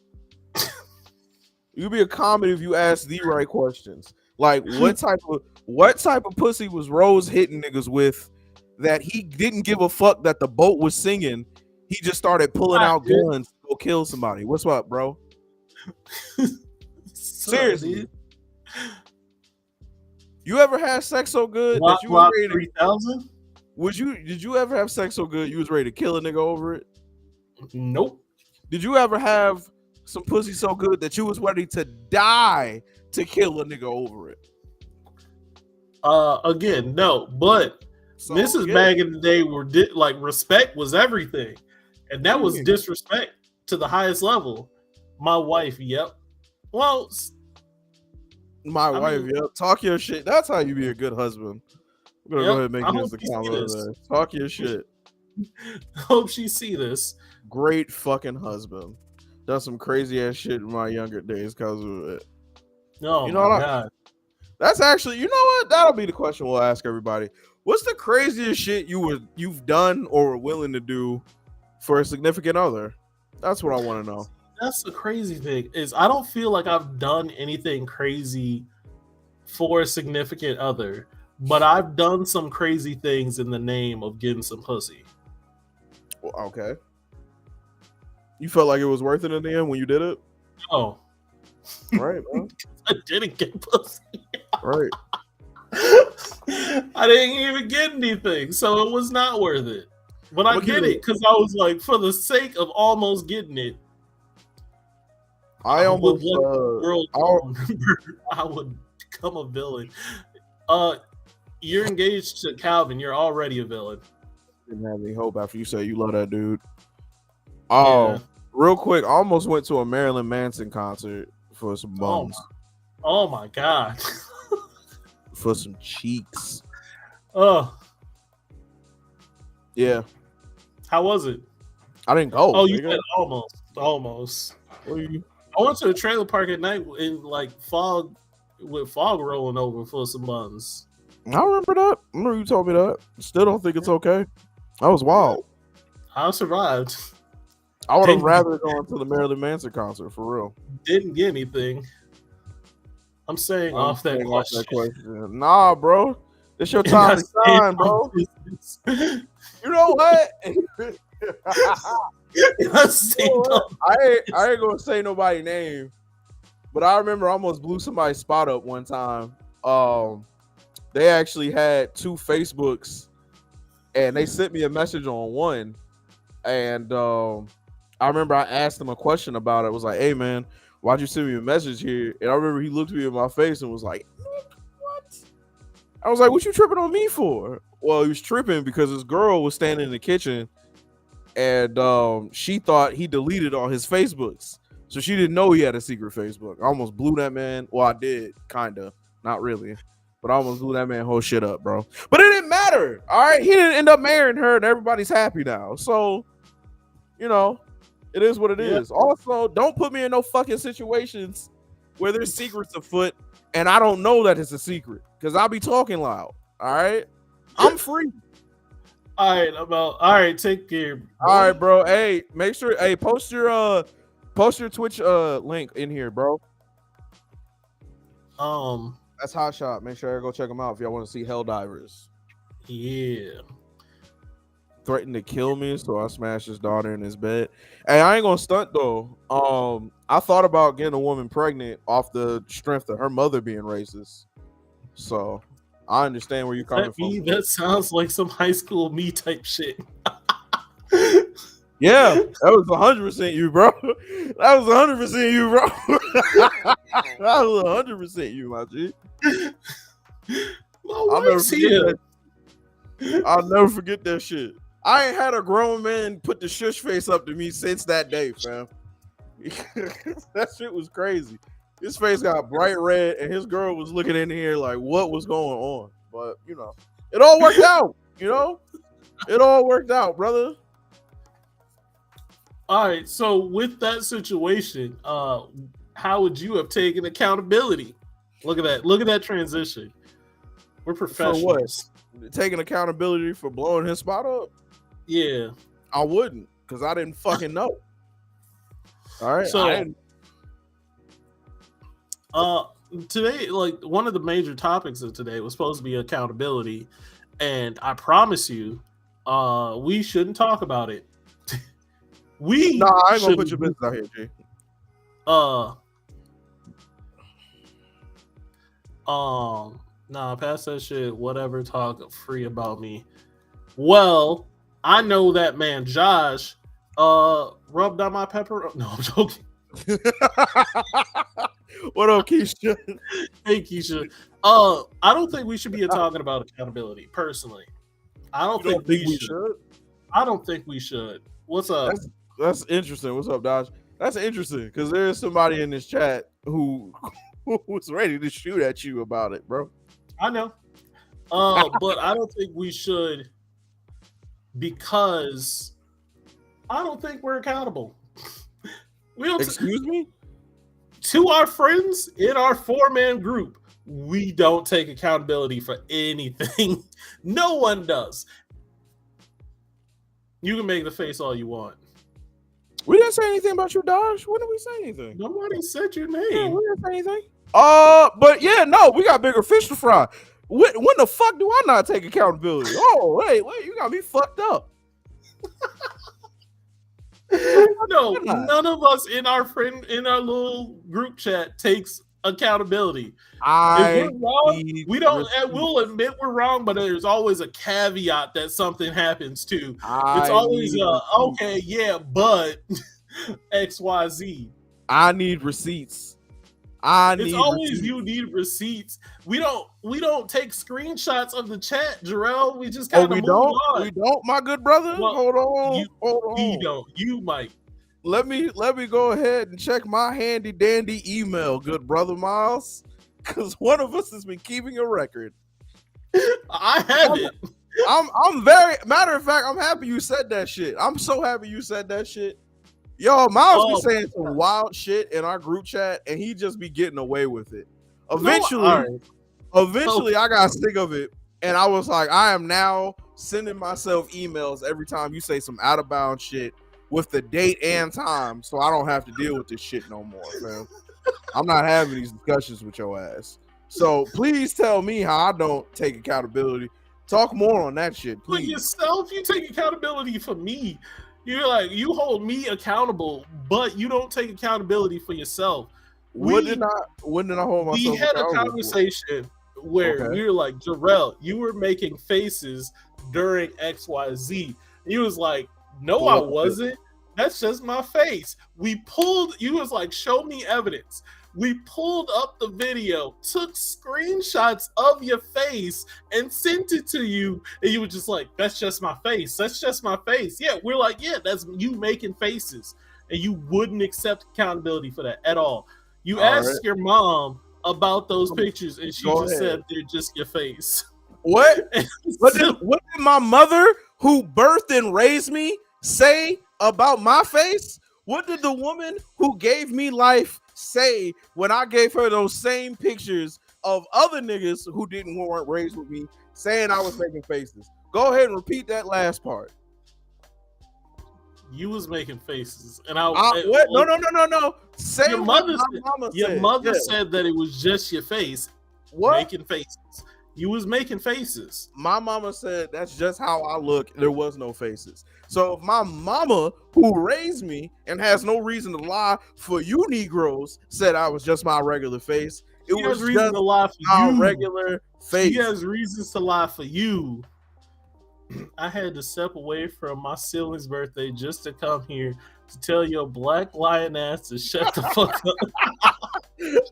It could be a comedy if you ask the right questions. Like what type of pussy was Rose hitting niggas with that he didn't give a fuck that the boat was singing? He just started pulling out guns to go kill somebody. What's up, bro? Seriously. You ever had sex so good that you was ready to 3,000? Did you ever have sex so good you was ready to kill a nigga over it? Nope. Did you ever have some pussy so good that you was ready to die to kill a nigga over it? Again, no. But so, this is back in the day where like respect was everything, and that was disrespect to the highest level. My wife, yep. Well, wife, yep. Talk your shit. That's how you be a good husband. I'm gonna go ahead and make this a comment there. Talk your shit. Hope she see this. Great fucking husband. Done some crazy ass shit in my younger days because of it. Oh, my God. That's actually, you know what? That'll be the question we'll ask everybody. What's the craziest shit you've done or were willing to do for a significant other? That's what I want to know. That's the crazy thing is I don't feel like I've done anything crazy for a significant other, but I've done some crazy things in the name of getting some pussy. Well, okay. You felt like it was worth it in the end when you did it? Oh. Right, man. I didn't get pussy. Right. I didn't even get anything, so it was not worth it. But I did it because I was like, for the sake of almost getting it, I would become a villain. You're engaged to Calvin. You're already a villain. Didn't have any hope after you said you love that dude. Oh, yeah. Real quick, I almost went to a Marilyn Manson concert for some bums. Oh my God. For some cheeks. Oh. Yeah. How was it? I didn't go. Oh, you said almost. I went to a trailer park at night in like fog rolling over for some buns. I remember that. I remember you told me that. Still don't think it's okay. That was wild. I survived. I would have rather gone to the Marilyn Manson concert for real. Didn't get anything. I'm saying off that question. Nah, bro. It's your And time I to shine, bro. You know what? I ain't gonna say nobody's name, but I remember I almost blew somebody's spot up one time. They actually had 2 Facebooks, and they sent me a message on one. And I remember I asked him a question about it. I was like, "Hey man, why'd you send me a message here?" And I remember he looked me in my face and was like, "What?" I was like, "What you tripping on me for?" Well, he was tripping because his girl was standing in the kitchen, and she thought he deleted all his Facebooks, so she didn't know he had a secret Facebook. I almost blew that man. Well, I did, kinda, not really, but I almost blew that man whole shit up, bro. But it didn't matter. All right, he didn't end up marrying her, and everybody's happy now. So, you know, it is what it is. Also, don't put me in no fucking situations where there's secrets afoot, and I don't know that it's a secret because I'll be talking loud. All right, I'm free. All right, take care. Bro. All right, bro. Hey, make sure, post your Twitch link in here, bro. That's Hot Shot. Make sure you go check them out if y'all want to see Helldivers. Yeah. Threatened to kill me, so I smashed his daughter in his bed. Hey, I ain't gonna stunt though. I thought about getting a woman pregnant off the strength of her mother being racist. So I understand where you're coming from. That sounds like some high school me type shit. Yeah, that was 100% you, bro. That was 100% you, bro. That was 100% you, my G. I'll never forget that shit. I ain't had a grown man put the shush face up to me since that day, fam. That shit was crazy. His face got bright red, and his girl was looking in here like, what was going on? But, you know, it all worked out, you know? It all worked out, brother. All right, so with that situation, how would you have taken accountability? Look at that. Look at that transition. We're professionals. For what? Taking accountability for blowing his spot up? Yeah. I wouldn't, because I didn't fucking know. All right. So today, like, one of the major topics of today was supposed to be accountability, and I promise you, we shouldn't talk about it. I ain't gonna put your business out here, G. Pass that shit. Whatever, talk free about me. Well, I know that man Josh rubbed on my pepper. No, I'm joking. What up, Keisha? Hey, Keisha. I don't think we should be talking about accountability. Personally, I don't think we should. I don't think we should. What's up? That's interesting. What's up, Dodge? That's interesting because there's somebody in this chat who was ready to shoot at you about it, bro. I know. But I don't think we should, because I don't think we're accountable. We don't. Excuse me? To our friends in our 4-man group, we don't take accountability for anything. No one does. You can make the face all you want. We didn't say anything about you, Dodge. When did we say anything? Nobody said your name. Yeah, we didn't say anything. But yeah, no, we got bigger fish to fry. When the fuck do I not take accountability? Oh, wait, you got me fucked up. No, none of us in our little group chat takes accountability. If we're wrong, we'll admit we're wrong, but there's always a caveat that something happens too. It's always okay, yeah, but XYZ. I need receipts. You need receipts. We don't take screenshots of the chat, Jarrell. We just kind of move on. We don't, my good brother. Well, hold on. You don't. You might. Let me go ahead and check my handy dandy email, good brother Miles, because one of us has been keeping a record. I have it. I'm very, matter of fact, I'm happy you said that shit. I'm so happy you said that shit. Yo, Miles be saying some wild shit in our group chat, and he just be getting away with it. Eventually, I got sick of it, and I was like, I am now sending myself emails every time you say some out of bounds shit with the date and time, so I don't have to deal with this shit no more, man. I'm not having these discussions with your ass. So please tell me how I don't take accountability. Talk more on that shit, For please. yourself, you take accountability for me. You're like, you hold me accountable, but you don't take accountability for yourself. When did I hold myself We had a accountable for? conversation where we were like, Jarrell, you were making faces during XYZ. He was like, no, I wasn't. That's just my face. You was like, show me evidence. We pulled up the video, took screenshots of your face, and sent it to you. And you were just like, that's just my face. That's just my face. Yeah, we're like, yeah, that's you making faces. And you wouldn't accept accountability for that at all. You asked your mom about those pictures, and she said they're just your face. What? What did my mother, who birthed and raised me, say about my face? What did the woman who gave me life say when I gave her those same pictures of other niggas who weren't raised with me, saying I was making faces? Go ahead and repeat that last part. You was making faces, and what? No. Say your mother. Your mother said that it was just your face. What? Making faces. You was making faces. My mama said that's just how I look. There was no faces. So if my mama, who raised me and has no reason to lie for you Negroes, said I was just my regular face, it was reason to lie for my regular face. She has reasons to lie for you. I had to step away from my sibling's birthday just to come here to tell your black lion ass to shut the fuck up.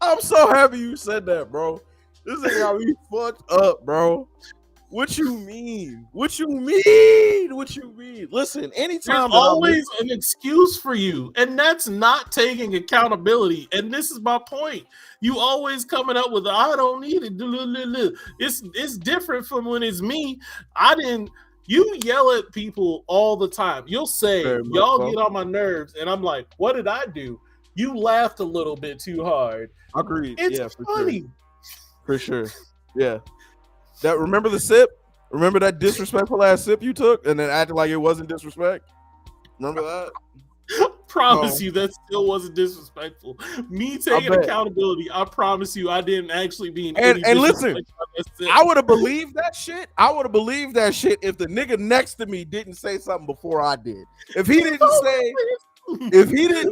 I'm so happy you said that, bro. This is how we fucked up, bro. What you mean? What you mean? Listen, anytime there's always an excuse for you, and that's not taking accountability. And this is my point. You always coming up with I don't need it. It's different from when it's me. You yell at people all the time. You'll say, y'all get on my nerves, and I'm like, what did I do? You laughed a little bit too hard. Agreed. It's funny. Sure. For sure. Yeah. Remember the sip? Remember that disrespectful ass sip you took and then acted like it wasn't disrespect? Remember that? Promise you that still wasn't disrespectful. Me taking accountability, I promise you I didn't actually mean any and listen, I would have believed that shit. If the nigga next to me didn't say something before I did. If he didn't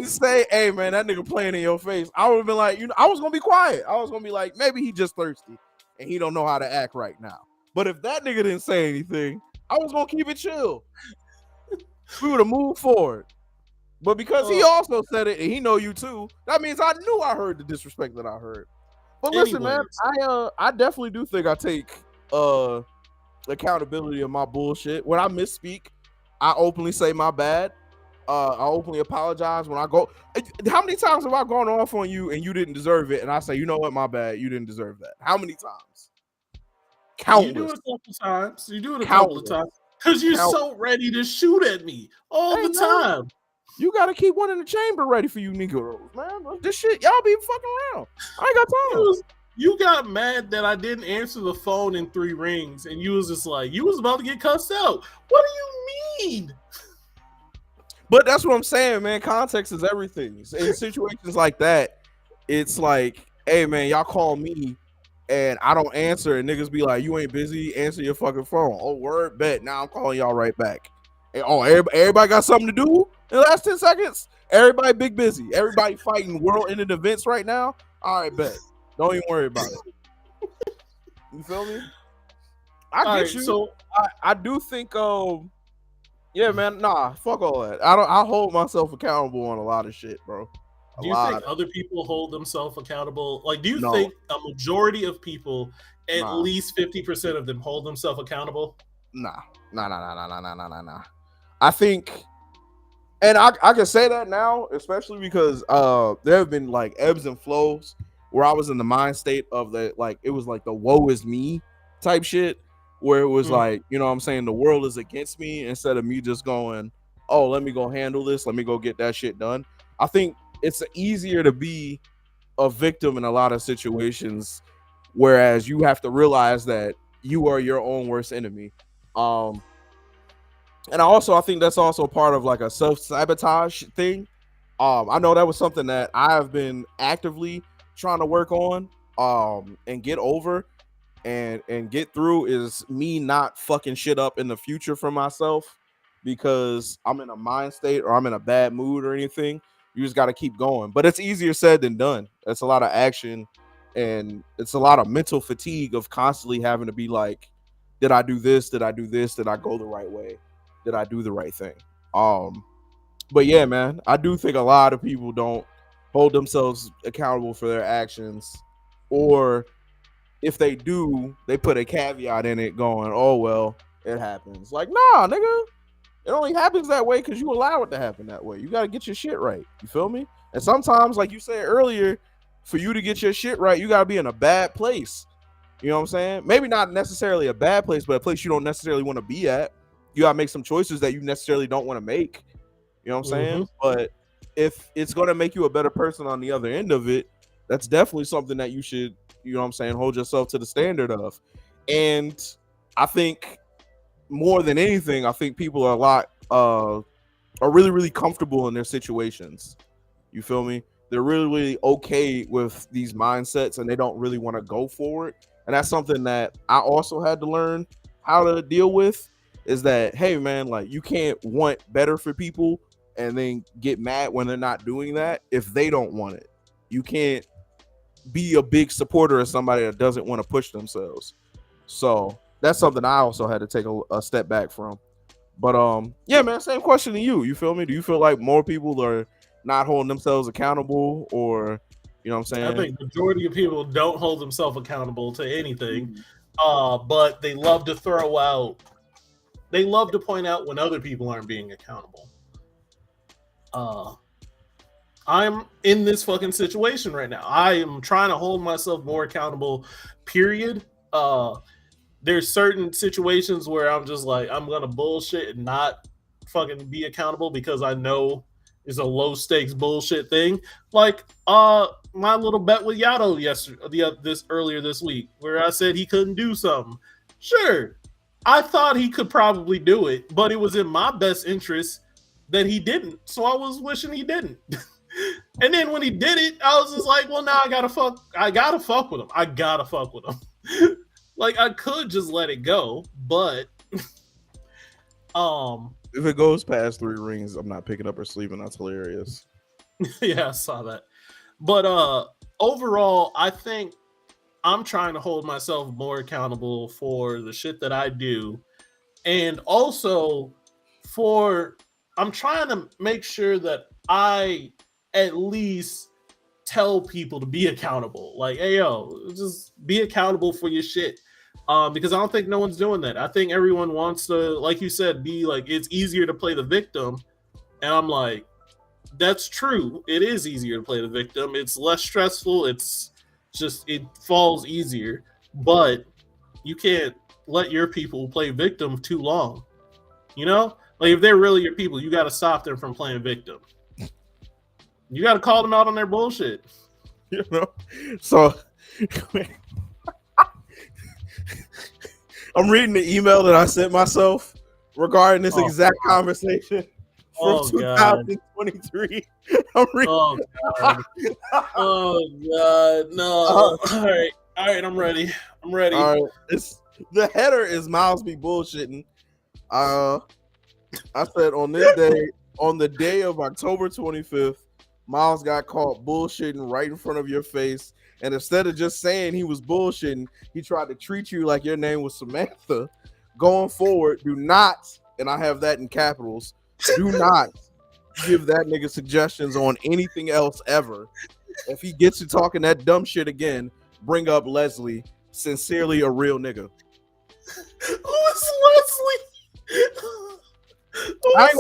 say, hey man, that nigga playing in your face, I would have been like, I was gonna be quiet. I was gonna be like, maybe he just thirsty and he don't know how to act right now. But if that nigga didn't say anything, I was gonna keep it chill. We would have moved forward. But because he also said it and he know you too, that means I knew I heard the disrespect that I heard. But listen, man, I definitely do think I take accountability of my bullshit. When I misspeak, I openly say my bad. I openly apologize when I go. How many times have I gone off on you and you didn't deserve it? And I say, you know what, my bad. You didn't deserve that. How many times? Countless. You do it a couple times. Couple of times. Because you're so ready to shoot at me all the time. You got to keep one in the chamber ready for you Negroes, man. This shit, y'all be fucking around. I ain't got time. You got mad that I didn't answer the phone in 3 rings. And you was just like, you was about to get cussed out. What do you mean? But that's what I'm saying, man. Context is everything. In situations like that, it's like, hey, man, y'all call me and I don't answer, and niggas be like, you ain't busy, answer your fucking phone. Oh, word, bet. Now I'm calling y'all right back. And, everybody got something to do in the last 10 seconds? Everybody big busy. Everybody fighting world-ending events right now? All right, bet. Don't even worry about it. You feel me? I get you. So I do think yeah, man, nah, fuck all that. I hold myself accountable on a lot of shit, bro. Do you think other people hold themselves accountable? Like, do you think a majority of people, at least 50% of them, hold themselves accountable? Nah. I think, and I can say that now, especially because there have been like ebbs and flows where I was in the mind state of it was like the woe is me type shit. Where it was like, you know what I'm saying, the world is against me, instead of me just going, oh, let me go handle this. Let me go get that shit done. I think it's easier to be a victim in a lot of situations, whereas you have to realize that you are your own worst enemy. And I think that's also part of like a self-sabotage thing. I know that was something that I have been actively trying to work on. and get over and get through is me not fucking shit up in the future for myself because I'm in a mind state or I'm in a bad mood or anything. You just got to keep going. But it's easier said than done. It's a lot of action and it's a lot of mental fatigue of constantly having to be like, did I do this? Did I do this? Did I go the right way? Did I do the right thing? But yeah, man, I do think a lot of people don't hold themselves accountable for their actions, or if they do, they put a caveat in it going, oh, well, it happens. Like, nah, nigga, it only happens that way because you allow it to happen that way. You got to get your shit right. You feel me? And sometimes, like you said earlier, for you to get your shit right, you got to be in a bad place. You know what I'm saying? Maybe not necessarily a bad place, but a place you don't necessarily want to be at. You got to make some choices that you necessarily don't want to make. You know what I'm saying? But if it's going to make you a better person on the other end of it, that's definitely something that you should, you know what I'm saying, hold yourself to the standard of. And I think more than anything, I think people are are really, really comfortable in their situations. You feel me? They're really, really okay with these mindsets and they don't really want to go forward. And that's something that I also had to learn how to deal with, is that, hey, man, like, you can't want better for people and then get mad when they're not doing that if they don't want it. You can't be a big supporter of somebody that doesn't want to push themselves. So that's something I also had to take a step back from. But yeah, man, same question to you. You feel me? Do you feel like more people are not holding themselves accountable, or, you know what I'm saying? I think the majority of people don't hold themselves accountable to anything, but they love to point out when other people aren't being accountable. I'm in this fucking situation right now. I am trying to hold myself more accountable, period. There's certain situations where I'm just like, I'm going to bullshit and not fucking be accountable because I know it's a low stakes bullshit thing. Like, my little bet with Yato earlier this week, where I said he couldn't do something. Sure, I thought he could probably do it, but it was in my best interest that he didn't. So I was wishing he didn't. And then when he did it, I was just like, well, now I gotta fuck with him. I gotta fuck with him. Like, I could just let it go, but if it goes past 3 rings, I'm not picking up or sleeping. That's hilarious. Yeah, I saw that. But overall, I think I'm trying to hold myself more accountable for the shit that I do. And also I'm trying to make sure that I at least tell people to be accountable. Like, hey, yo, just be accountable for your shit. Because I don't think no one's doing that. I think everyone wants to, like you said, be like, it's easier to play the victim. And I'm like, that's true. It is easier to play the victim. It's less stressful. It's just, it falls easier. But you can't let your people play victim too long. You know? Like, if they're really your people, you got to stop them from playing victim. You got to call them out on their bullshit. You know? So, I'm reading the email that I sent myself regarding this exact conversation from 2023. I'm reading. Oh God, no! All right, I'm ready. All right, the header is Miles be bullshitting. I said on the day of October 25th, Miles got caught bullshitting right in front of your face. And instead of just saying he was bullshitting, he tried to treat you like your name was Samantha. Going forward, do not, and I have that in capitals, do not give that nigga suggestions on anything else ever. If he gets you talking that dumb shit again, bring up Leslie. Sincerely, a real nigga. Who is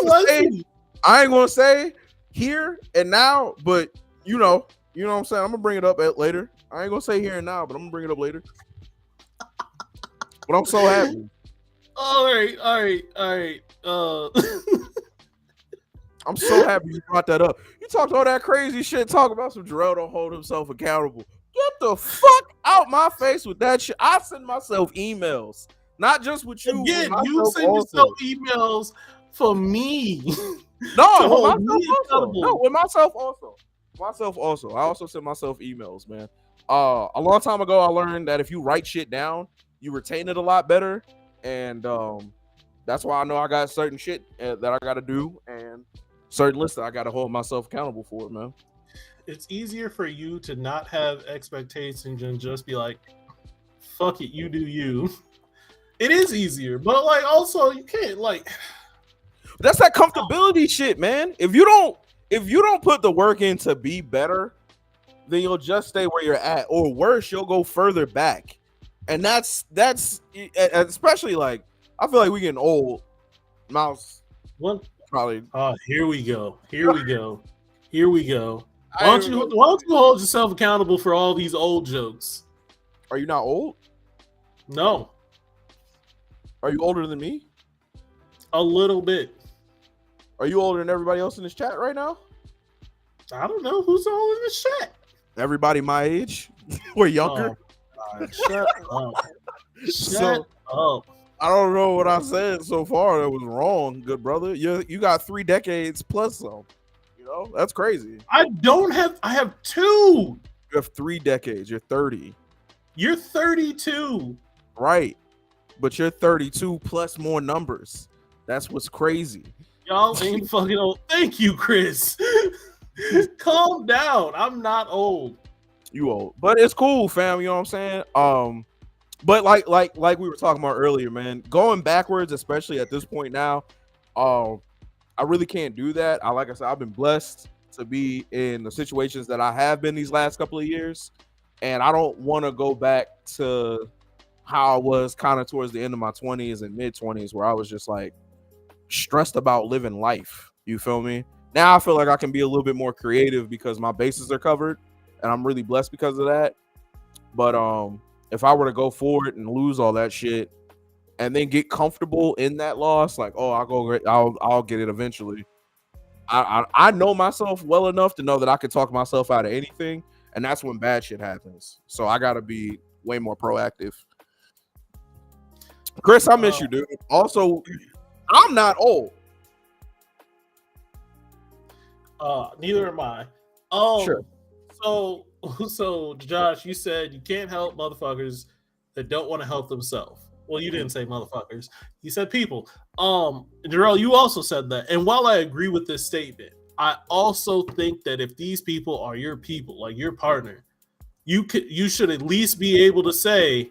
Leslie? I ain't gonna say here and now, but you know what I'm saying? I'm gonna bring it up later. I ain't gonna say here and now, but I'm gonna bring it up later. But I'm so happy. All right. I'm so happy you brought that up. You talked all that crazy shit, talk about some Jarrell don't hold himself accountable. Get the fuck out my face with that shit. I send myself emails, not just with you. Again, you send yourself emails for me. No, with myself also. I also send myself emails, man. A long time ago, I learned that if you write shit down, you retain it a lot better, and that's why I know I got certain shit that I got to do, and certain lists that I got to hold myself accountable for, man. It's easier for you to not have expectations and just be like, fuck it, you do you. It is easier, but like also you can't like that's that comfortability shit, man. If you don't put the work in to be better, then you'll just stay where you're at, or worse, you'll go further back. And that's especially like I feel like we getting old. Mouse what probably. Here we go. Why don't you hold yourself accountable for all these old jokes? Are you not old? No. Are you older than me? A little bit. Are you older than everybody else in this chat right now? I don't know who's all in the chat. Everybody my age or younger. Shut up. Shut up. I don't know what I said so far that was wrong, good brother. You got 3 decades plus some. You know, that's crazy. I have 2. You have 3 decades. You're 30. You're 32. Right. But you're 32 plus more numbers. That's what's crazy. Y'all ain't fucking old. Thank you, Chris. Calm down. I'm not old. You old. But it's cool, fam. You know what I'm saying? But like we were talking about earlier, man, going backwards, especially at this point now, I really can't do that. Like I said, I've been blessed to be in the situations that I have been these last couple of years, and I don't want to go back to how I was kind of towards the end of my 20s and mid 20s, where I was just like stressed about living life. You feel me? Now I feel like I can be a little bit more creative because my bases are covered, and I'm really blessed because of that. But if I were to go forward and lose all that shit and then get comfortable in that loss, like, oh, I'll get it eventually. I know myself well enough to know that I could talk myself out of anything, and that's when bad shit happens. So I gotta be way more proactive. Chris, I miss you, dude. Also, I'm not old. Neither am I. Sure. So Josh, you said you can't help motherfuckers that don't want to help themselves. Well, you didn't say motherfuckers. You said people. Jarrell, you also said that. And while I agree with this statement, I also think that if these people are your people, like your partner, you should at least be able to say,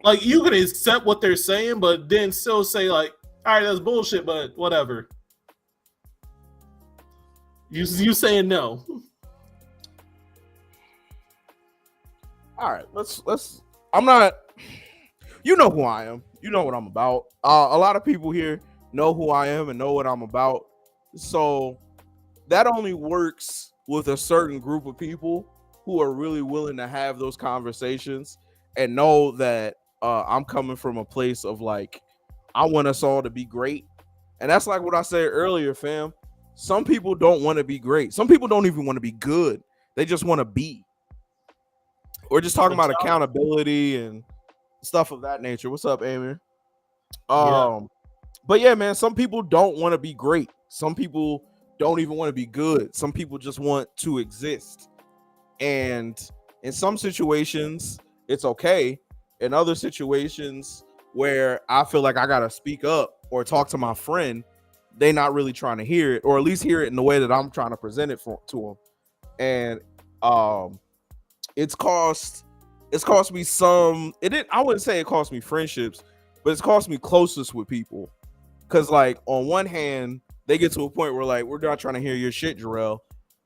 like, you can accept what they're saying, but then still say, like, all right, that's bullshit, but whatever. You saying no. All right, let's. I'm not. You know who I am. You know what I'm about. A lot of people here know who I am and know what I'm about. So that only works with a certain group of people who are really willing to have those conversations and know that I'm coming from a place of like, I want us all to be great. And that's like what I said earlier, fam. Some people don't want to be great. Some people don't even want to be good. They just want to be. We're just talking about accountability and stuff of that nature. What's up, Amy? But yeah, man, some people don't want to be great. Some people don't even want to be good. Some people just want to exist. And in some situations, it's okay. In other situations where I feel like I got to speak up or talk to my friend, they're not really trying to hear it, or at least hear it in the way that I'm trying to present it to them. And it's cost me some. I wouldn't say it cost me friendships, but it's cost me closest with people. Because like on one hand, they get to a point where like, we're not trying to hear your shit, Jarrell.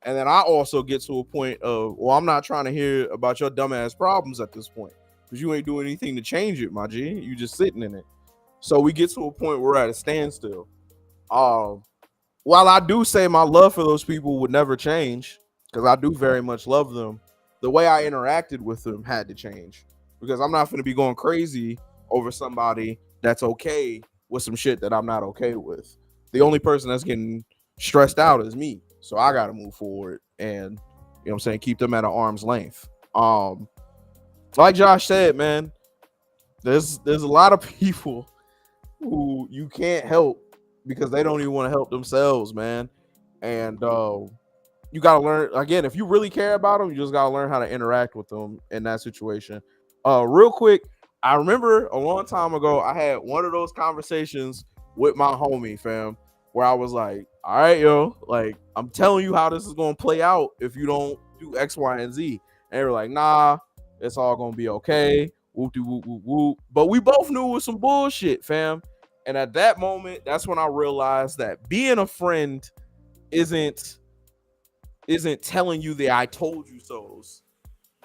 And then I also get to a point of, well, I'm not trying to hear about your dumbass problems at this point, because you ain't doing anything to change it, my G. You just sitting in it. So we get to a point where we're at a standstill. While I do say my love for those people would never change, because I do very much love them, the way I interacted with them had to change, because I'm not going to be going crazy over somebody that's okay with some shit that I'm not okay with. The only person that's getting stressed out is me. So I got to move forward and, you know what I'm saying, keep them at an arm's length. Like Josh said, man, there's a lot of people who you can't help because they don't even want to help themselves, man. And you gotta learn again. If you really care about them, you just gotta learn how to interact with them in that situation. Real quick, I remember a long time ago, I had one of those conversations with my homie, fam, where I was like, all right, yo, like, I'm telling you how this is gonna play out if you don't do X, Y, and Z. And they were like, nah, it's all gonna be okay. Whoop de whoop whoop whoop. But we both knew it was some bullshit, fam. And at that moment, that's when I realized that being a friend isn't telling you the I told you so's.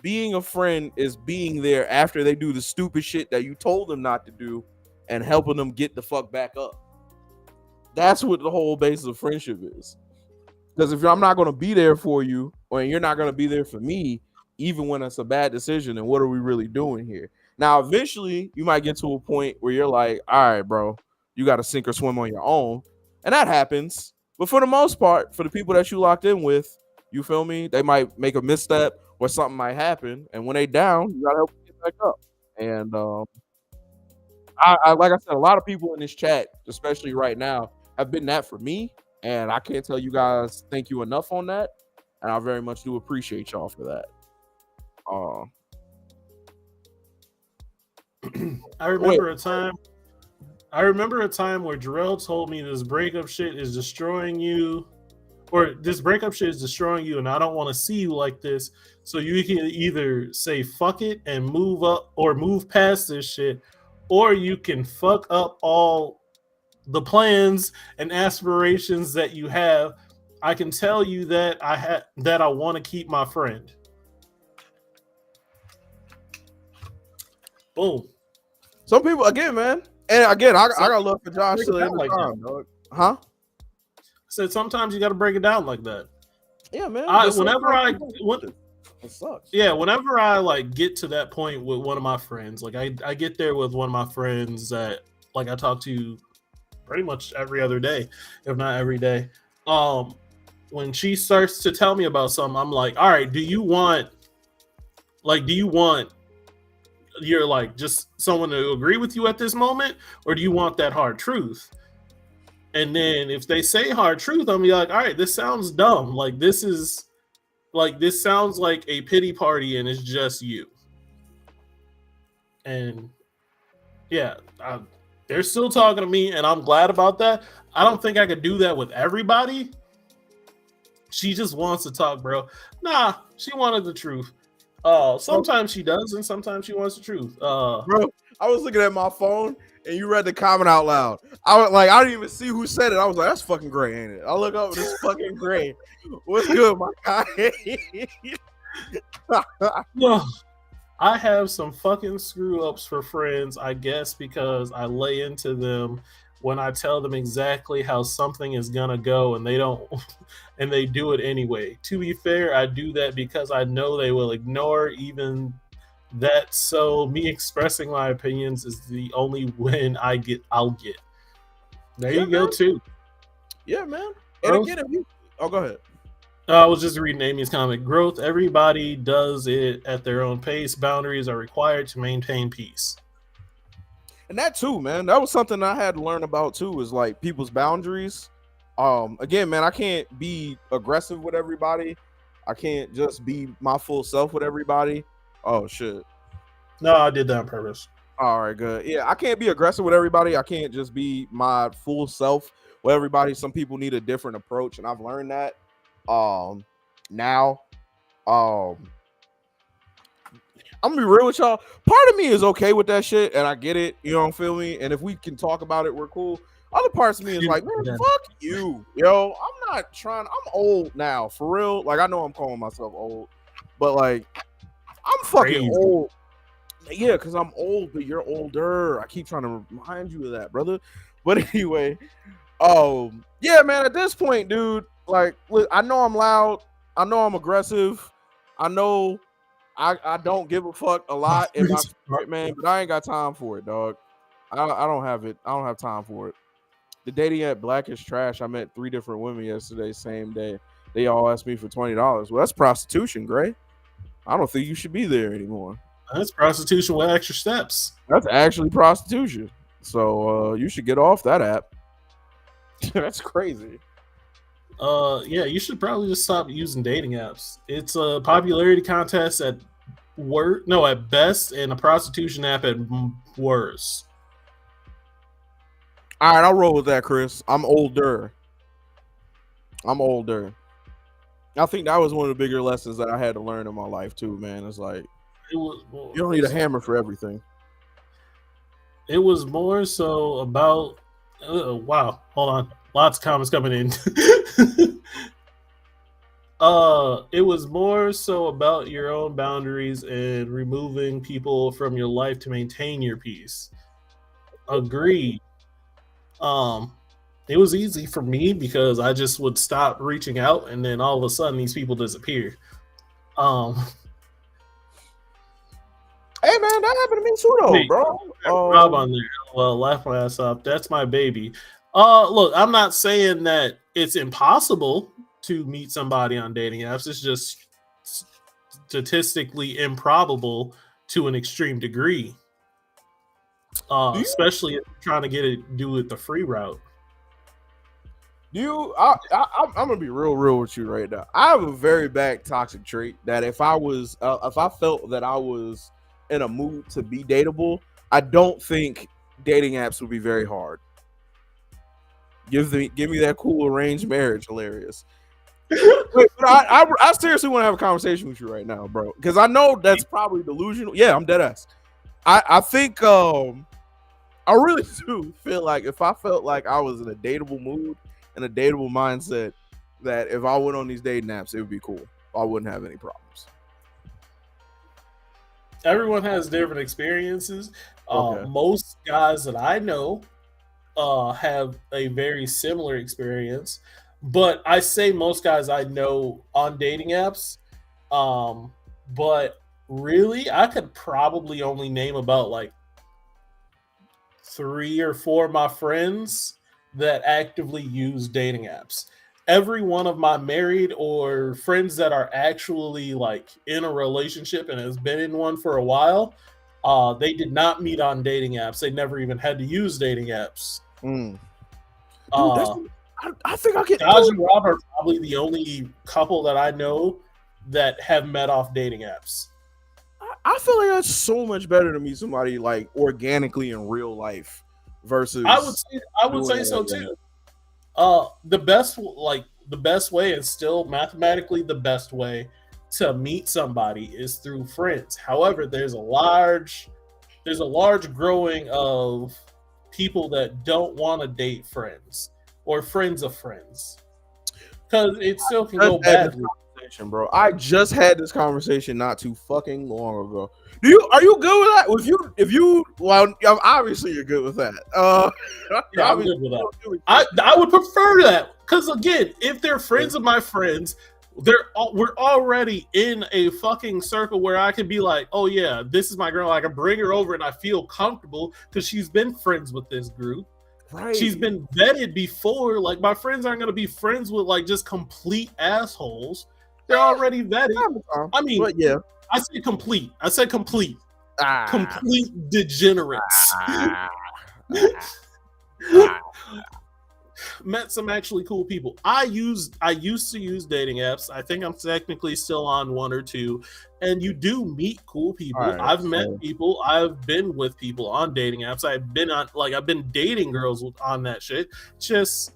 Being a friend is being there after they do the stupid shit that you told them not to do and helping them get the fuck back up. That's what the whole basis of friendship is. Because if I'm not going to be there for you, or you're not going to be there for me, even when it's a bad decision, then what are we really doing here? Now, eventually, you might get to a point where you're like, all right, bro, you got to sink or swim on your own. And that happens. But for the most part, for the people that you locked in with, you feel me? They might make a misstep or something might happen. And when they down, you got to help them get back up. And I like I said, a lot of people in this chat, especially right now, have been that for me. And I can't tell you guys thank you enough on that. And I very much do appreciate y'all for that. I remember a time where Jarrell told me this breakup shit is destroying you, or this breakup shit is destroying you, and I don't want to see you like this. So you can either say fuck it and move up or move past this shit, or you can fuck up all the plans and aspirations that you have. I can tell you that I want to keep my friend. Boom. Some people, again, man, and again, I got love for Josh till the end of the time, dog. Huh? I said sometimes you got to break it down like that. Yeah, man. Whenever I it sucks. Yeah, whenever I like get to that point with one of my friends, like I get there with one of my friends that like I talk to pretty much every other day, if not every day. When she starts to tell me about something, I'm like, all right, do you want you're like just someone to agree with you at this moment, or do you want that hard truth? And then if they say hard truth, I'm be like, all right, this sounds dumb. Like this sounds like a pity party and it's just you. And yeah, they're still talking to me and I'm glad about that. I don't think I could do that with everybody. She just wants to talk, bro. Nah, she wanted the truth. Sometimes she does, and sometimes she wants the truth. Bro, I was looking at my phone and you read the comment out loud. I didn't even see who said it. I was like, that's fucking great, ain't it? I look up and it's fucking great. What's good, my guy? No, I have some fucking screw ups for friends, I guess, because I lay into them when I tell them exactly how something is gonna go, and they don't, and they do it anyway. To be fair, I do that because I know they will ignore even that. So me expressing my opinions is the only win I'll get. There you go, too. Yeah, man. And again, go ahead. I was just reading Amy's comment. Growth, everybody does it at their own pace. Boundaries are required to maintain peace. And that too, man. That was something I had to learn about too, is like people's boundaries. Again, man, I can't be aggressive with everybody. I can't just be my full self with everybody. Oh shit. No, I did that on purpose. All right, good. Yeah, I can't be aggressive with everybody. I can't just be my full self with everybody. Some people need a different approach, and I've learned that. Now, I'm gonna be real with y'all. Part of me is okay with that shit, and I get it. You don't feel me? And if we can talk about it, we're cool. Other parts of me is like, man, fuck you, yo. I'm not trying. I'm old now, for real. Like, I know I'm calling myself old, but like, I'm fucking old. Yeah, because I'm old, but you're older. I keep trying to remind you of that, brother. But anyway, yeah, man. At this point, dude, like, look, I know I'm loud. I know I'm aggressive. I know I don't give a fuck a lot in my spirit, man, but I ain't got time for it, dog. I don't have it. I don't have time for it. The dating app Black is trash. I met 3 different women yesterday, same day. They all asked me for $20. Well, that's prostitution, Gray. I don't think you should be there anymore. That's prostitution with extra steps. That's actually prostitution. So you should get off that app. That's crazy. Yeah, you should probably just stop using dating apps. It's a popularity contest at at best, and a prostitution app at worst. All right, I'll roll with that, Chris. I'm older. I think that was one of the bigger lessons that I had to learn in my life too, man. It's like you don't need a hammer for everything. It was more so about. Wow, hold on. Lots of comments coming in. It was more so about your own boundaries and removing people from your life to maintain your peace. Agreed. It was easy for me because I just would stop reaching out, and then all of a sudden these people disappear. Um, Hey man, that happened to me too, though, wait, bro. Rob on there. Well, laugh my ass off. That's my baby. Look, I'm not saying that it's impossible to meet somebody on dating apps. It's just statistically improbable to an extreme degree. Especially if you're trying to do it the free route. I'm gonna be real with you right now. I have a very bad toxic trait that if I felt that I was in a mood to be dateable, I don't think dating apps would be very hard. Give me that cool arranged marriage, hilarious. But I seriously want to have a conversation with you right now, bro, because I know that's probably delusional. Yeah, I'm dead ass. I think I really do feel like if I felt like I was in a dateable mood and a dateable mindset, that if I went on these dating apps, it would be cool. I wouldn't have any problems. Everyone has different experiences. Okay. Most guys that I know have a very similar experience, but I say most guys I know on dating apps. But really, I could probably only name about like 3 or 4 of my friends that actively use dating apps. Every one of my married or friends that are actually like in a relationship and has been in one for a while, they did not meet on dating apps. They never even had to use dating apps. Dude, I think I get Dodge and Rob are probably the only couple that I know that have met off dating apps. I feel like that's so much better to meet somebody like organically in real life versus. I would say so too. The best way, and still mathematically the best way to meet somebody is through friends. However, there's a large growing of people that don't want to date friends or friends of friends, because it still can go badly. Bro, I just had this conversation not too fucking long ago. Are you good with that? If you well, obviously you're good with that. Yeah, I'm good with that. I would prefer that, because again, if they're friends of my friends, we're already in a fucking circle where I can be like, oh yeah, this is my girl. I can bring her over and I feel comfortable because she's been friends with this group. Right. She's been vetted before. Like, my friends aren't going to be friends with like just complete assholes. They're already vetted. I mean, but yeah, I said complete. Complete degenerates. Met some actually cool people. I used to use dating apps. I think I'm technically still on 1 or 2, and you do meet cool people. Right, I've met people. I've been with people on dating apps. I've been dating girls on that shit. Just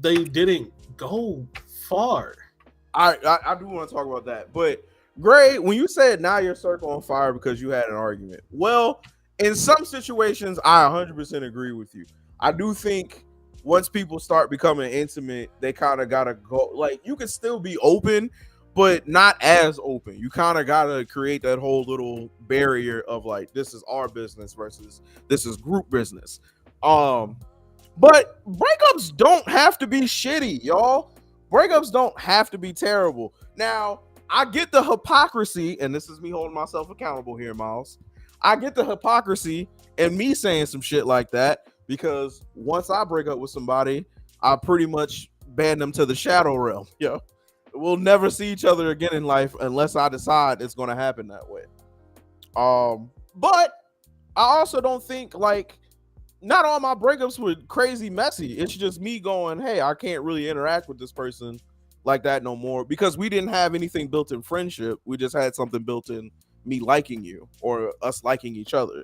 they didn't go far. I do want to talk about that, but Gray, when you said now your circle on fire because you had an argument, well, in some situations, I 100% agree with you. I do think once people start becoming intimate, they kind of gotta go. Like, you can still be open, but not as open. You kind of gotta create that whole little barrier of like, this is our business versus this is group business. But breakups don't have to be shitty, y'all. Breakups don't have to be terrible. Now, I get the hypocrisy, and this is me holding myself accountable here, Miles. I get the hypocrisy and me saying some shit like that, because once I break up with somebody, I pretty much ban them to the shadow realm. Yo, we'll never see each other again in life unless I decide it's going to happen that way. But I also don't think like not all my breakups were crazy messy. It's just me going, hey, I can't really interact with this person like that no more because we didn't have anything built in friendship. We just had something built in me liking you or us liking each other.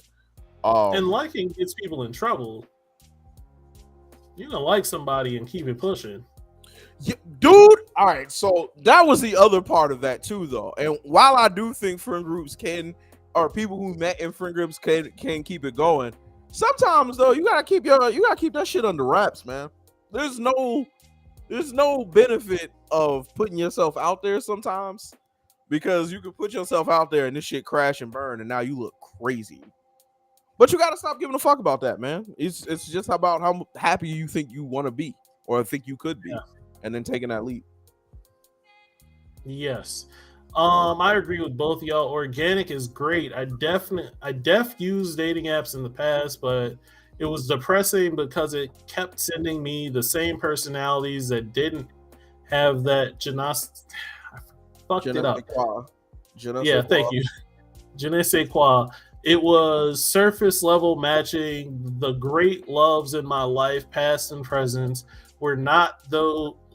And liking gets people in trouble. You can like somebody and keep it pushing. Yeah, dude, all right, so that was the other part of that too, though. And while I do think friend groups can, or people who met in friend groups can keep it going, sometimes though you gotta keep that shit under wraps, man. There's no benefit of putting yourself out there sometimes because you can put yourself out there and this shit crash and burn, and now you look crazy. But you gotta stop giving a fuck about that, man. It's just about how happy you think you want to be or think you could be. Yeah. And then taking that leap. Yes. I agree with both of y'all. Organic is great. I used dating apps in the past, but it was depressing because it kept sending me the same personalities that didn't have that I fucked it up. Thank you. Je ne sais quoi. It was surface level matching. The great loves in my life, past and present, were not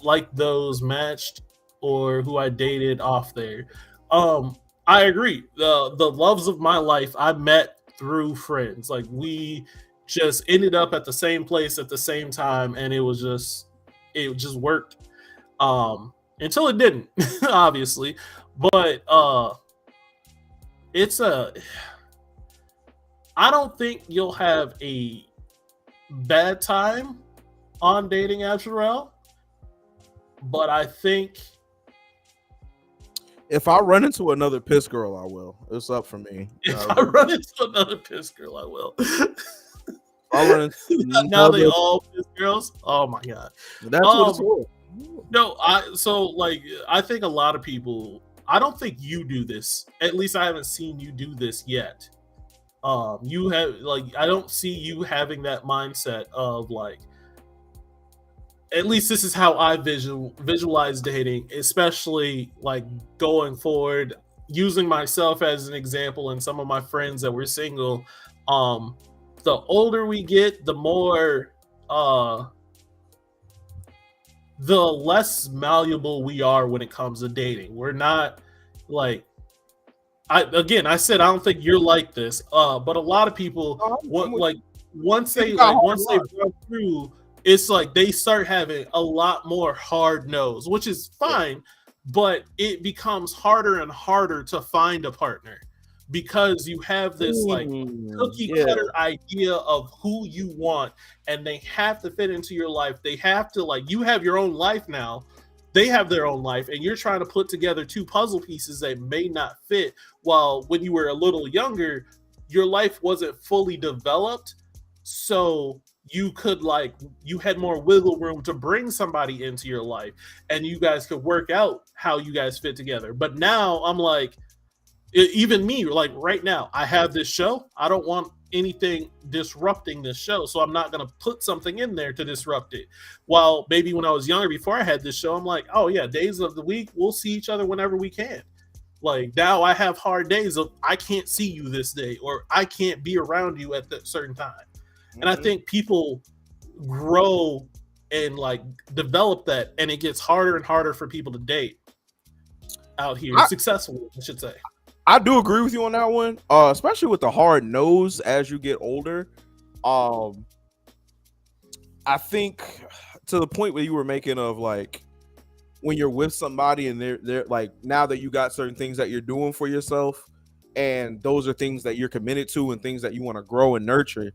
like those matched or who I dated off there. I agree. The loves of my life I met through friends. Like we just ended up at the same place at the same time, and it just worked. Until it didn't, obviously. But I don't think you'll have a bad time on dating apps, Rel, but I think if I run into another piss girl, I will. It's up for me. If I run into another piss girl, I will. I'll run into now they all piss girls. Oh my god, that's what it's for. No, I think a lot of people. I don't think you do this. At least I haven't seen you do this yet. You have I don't see you having that mindset of at least this is how I visualize dating, especially going forward, using myself as an example and some of my friends that were single. The older we get, the more the less malleable we are when it comes to dating. We're not I said I don't think you're like this, but a lot of people once they broke through, it's they start having a lot more hard no's, which is fine, but it becomes harder and harder to find a partner because you have this cookie cutter idea of who you want, and they have to fit into your life. They have to you have your own life now. They have their own life, and you're trying to put together two puzzle pieces that may not fit. While when you were a little younger, your life wasn't fully developed, so you could you had more wiggle room to bring somebody into your life, and you guys could work out how you guys fit together. But now I'm even me, right now, I have this show. I don't want anything disrupting this show, so I'm not going to put something in there to disrupt it. While maybe when I was younger, before I had this show, I'm oh yeah, days of the week, we'll see each other whenever we can. Now I have hard days of I can't see you this day, or I can't be around you at that certain time. Mm-hmm. And I think people grow and develop that, and it gets harder and harder for people to date out here. Successful, I should say. I do agree with you on that one, especially with the hard nose as you get older. I think to the point where you were making of when you're with somebody and they're now that you got certain things that you're doing for yourself, and those are things that you're committed to and things that you want to grow and nurture.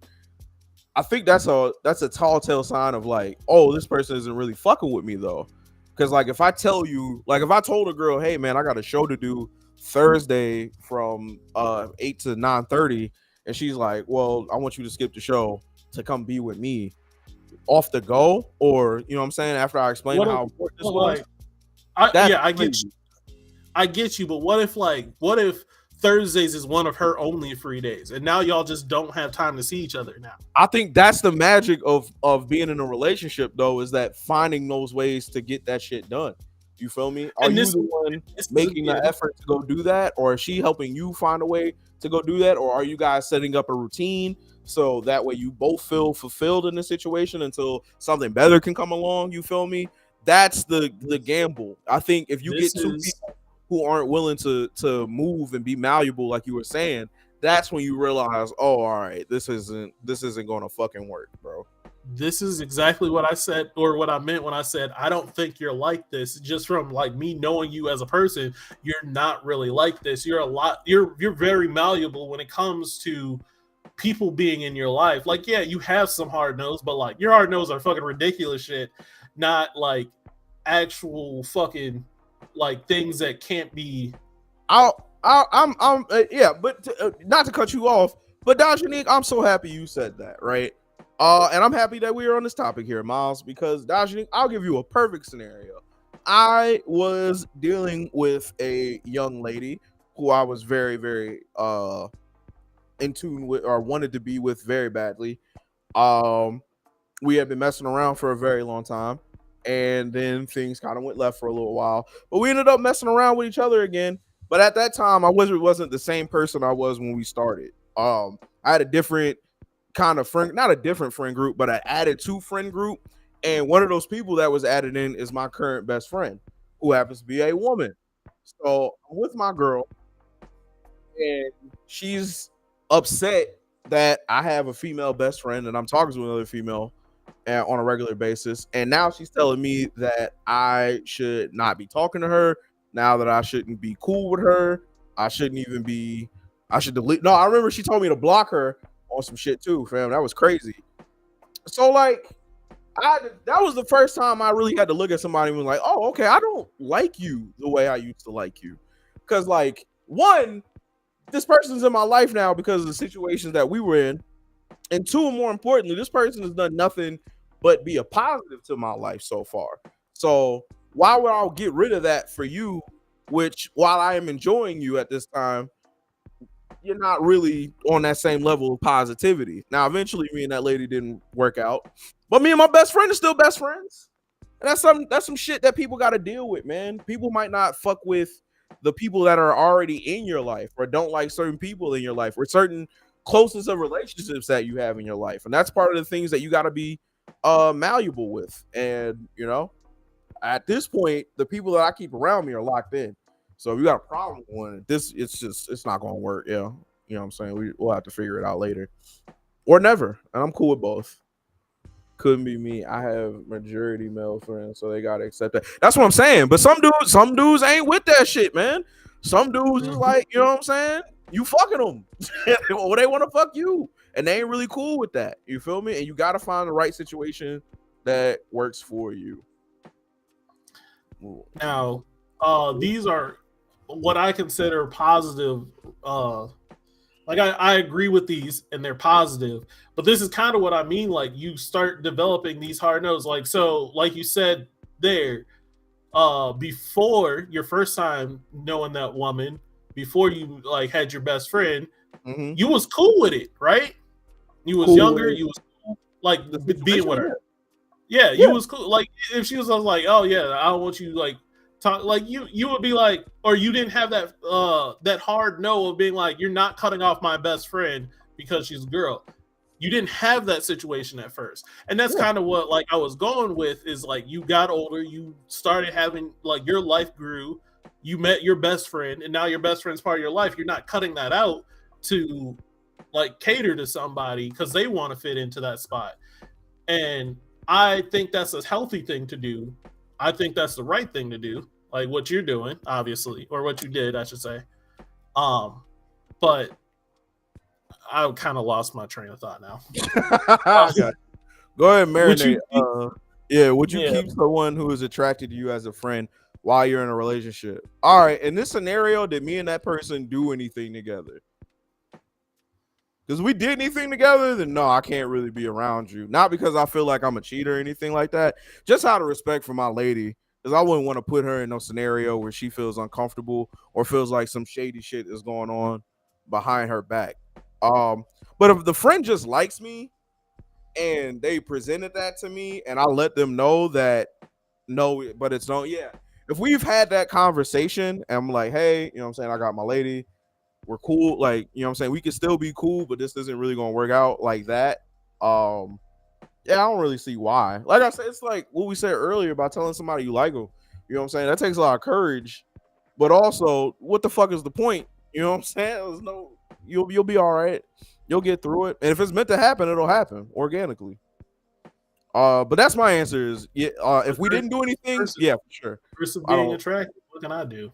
I think that's a tall tale sign of oh, this person isn't really fucking with me though. Because if I tell you, if I told a girl, hey man, I got a show to do Thursday from 8 to 9:30, and she's well, I want you to skip the show to come be with me off the go, or you know what I'm saying, after I explain how important this was. I get you, but what if Thursdays is one of her only free days, and now y'all just don't have time to see each other now? I think that's the magic of being in a relationship though, is that finding those ways to get that shit done. You feel me? Are And you this the one this is making the again, effort to go do that, or is she helping you find a way to go do that, or are you guys setting up a routine so that way you both feel fulfilled in the situation until something better can come along? You feel me? That's the gamble. I think if you this get two is people who aren't willing to move and be malleable, like you were saying, that's when you realize, oh, all right, this isn't going to fucking work, bro. this is exactly what I said, or what I meant when I said I don't think you're like this. Just from like me knowing you as a person, you're not really like this. You're very malleable when it comes to people being in your life. Like, yeah, you have some hard nose, but like your hard nose are fucking ridiculous shit, not like actual fucking like things that can't be. Yeah, but not to cut you off, but Dajanique, I'm so happy you said that, right? And I'm happy that we are on this topic here, Miles, because Dajanique, I'll give you a perfect scenario. I was dealing with a young lady who I was very, very in tune with, or wanted to be with very badly. We had been messing around for a very long time, and then things kind of went left for a little while, but we ended up messing around with each other again. But at that time, I wasn't the same person I was when we started. I had a different kind of friend, not a different friend group, but an added to friend group. And one of those people that was added in is my current best friend, who happens to be a woman. So I'm with my girl, and she's upset that I have a female best friend and I'm talking to another female on a regular basis. And now she's telling me that I should not be talking to her. Now that I shouldn't be cool with her. I shouldn't even be. I should delete. No, I remember she told me to block her on some shit too, fam. That was crazy. So like, that was the first time I really had to look at somebody and was like, oh, okay, I don't like you the way I used to like you. Because like, one, this person's in my life now because of the situations that we were in. And two, more importantly, this person has done nothing but be a positive to my life so far. So why would I get rid of that for you? Which, while I am enjoying you at this time, you're not really on that same level of positivity. Now, eventually, me and that lady didn't work out, but me and my best friend are still best friends. And that's some shit that people got to deal with, man. People might not fuck with the people that are already in your life, or don't like certain people in your life, or certain closeness of relationships that you have in your life, and that's part of the things that you got to be malleable with. And you know, at this point, the people that I keep around me are locked in. So if you got a problem with one, it's not gonna work. Yeah, you know what I'm saying. We'll have to figure it out later, or never. And I'm cool with both. Couldn't be me. I have majority male friends, so they gotta accept that. That's what I'm saying. But some dudes ain't with that shit, man. Some dudes is like, you know what I'm saying? You fucking them, or they want to fuck you, and they ain't really cool with that. You feel me? And you gotta find the right situation that works for you. Now, these are what I consider positive. Like I agree with these, and they're positive. But this is kind of what I mean. Like you start developing these hard no's. Like so, like you said there, before your first time knowing that woman, before you like had your best friend, you was cool with it, right? You was younger. You was cool, like being with her. Yeah, you was cool. Like if she was like, oh yeah, I don't want you like talk like you would be like, or you didn't have that that hard no of being like, you're not cutting off my best friend because she's a girl. You didn't have that situation at first. And that's kind of what like I was going with is like you got older, you started having like your life grew, you met your best friend, and now your best friend's part of your life. You're not cutting that out to like cater to somebody because they want to fit into that spot. And I think that's a healthy thing to do. I think that's the right thing to do, like what you're doing, obviously, or what you did, I should say. But I kind of lost my train of thought now. Go ahead, marinate. Would you keep someone who is attracted to you as a friend while you're in a relationship? All right, in this scenario, did me and that person do anything together? Because we did anything together, then no, I can't really be around you. Not because I feel like I'm a cheater or anything like that. Just out of respect for my lady. Because I wouldn't want to put her in no scenario where she feels uncomfortable or feels like some shady shit is going on behind her back. But if the friend just likes me and they presented that to me and I let them know that no, but it's no, if we've had that conversation and I'm like, hey, you know what I'm saying, I got my lady, we're cool, like, you know what I'm saying, we can still be cool, but this isn't really gonna work out like that. Yeah, I don't really see why. Like I said, it's like what we said earlier about telling somebody you like them. You know what I'm saying? That takes a lot of courage, but also, what the fuck is the point? You know what I'm saying? There's no, you'll be all right. You'll get through it, and if it's meant to happen, it'll happen organically. But that's my answer. Is yeah. If we didn't do anything, yeah, for sure. Versus being attractive, what can I do?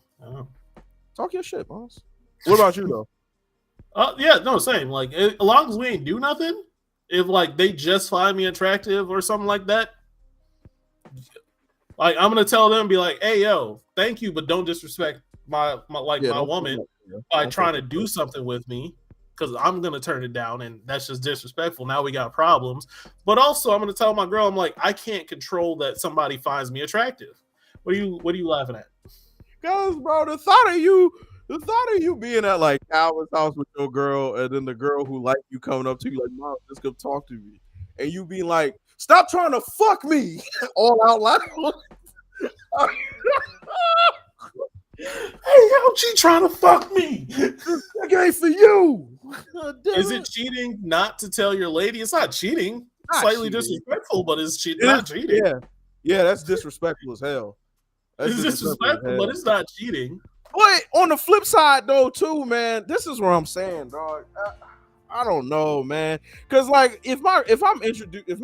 Talk your shit, boss. What about you though? Yeah, no, same. Like, as long as we ain't do nothing, if like they just find me attractive or something like that, like I'm gonna tell them, be like, hey, yo, thank you, but don't disrespect my woman by trying to do something with me, because I'm gonna turn it down, and that's just disrespectful. Now we got problems. But also, I'm gonna tell my girl, I'm like, I can't control that somebody finds me attractive. What are you laughing at? Guys, bro, the thought of you being at like Calvin's house with your girl, and then the girl who like you coming up to you like, Mom, just come talk to me, and you being like, stop trying to fuck me all out loud. Hey, yo, she trying to fuck me. That ain't for you. Is it cheating not to tell your lady? It's not cheating. Not Slightly cheating. disrespectful, but it's not cheating. Yeah, that's disrespectful as hell. It's disrespectful, but it's not cheating. But on the flip side, though, too, man, this is what I'm saying, dog. I don't know, man, because like if my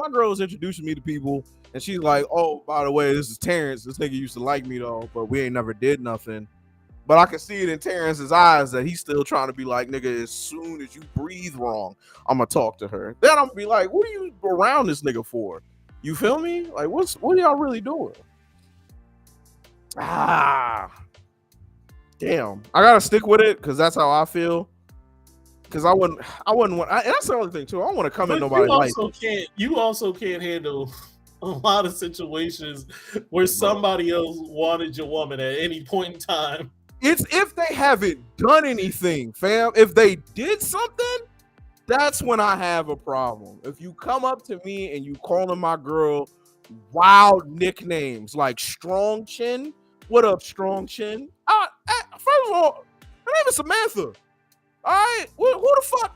girl is introducing me to people and she's like, oh, by the way, this is Terrence. This nigga used to like me though, but we ain't never did nothing. But I can see it in Terrence's eyes that he's still trying to be like, nigga, as soon as you breathe wrong, I'm gonna talk to her. Then I'm gonna be like, what are you around this nigga for? You feel me? Like, what are y'all really doing? Damn, I gotta stick with it because that's how I feel. Because I wouldn't want. And that's the other thing too. I don't want to come in nobody's life. You also can't handle a lot of situations where somebody else wanted your woman at any point in time. It's if they haven't done anything, fam. If they did something, that's when I have a problem. If you come up to me and you calling my girl wild nicknames like Strong Chin, what up, Strong Chin? First of all, her name is Samantha. All right, who the fuck?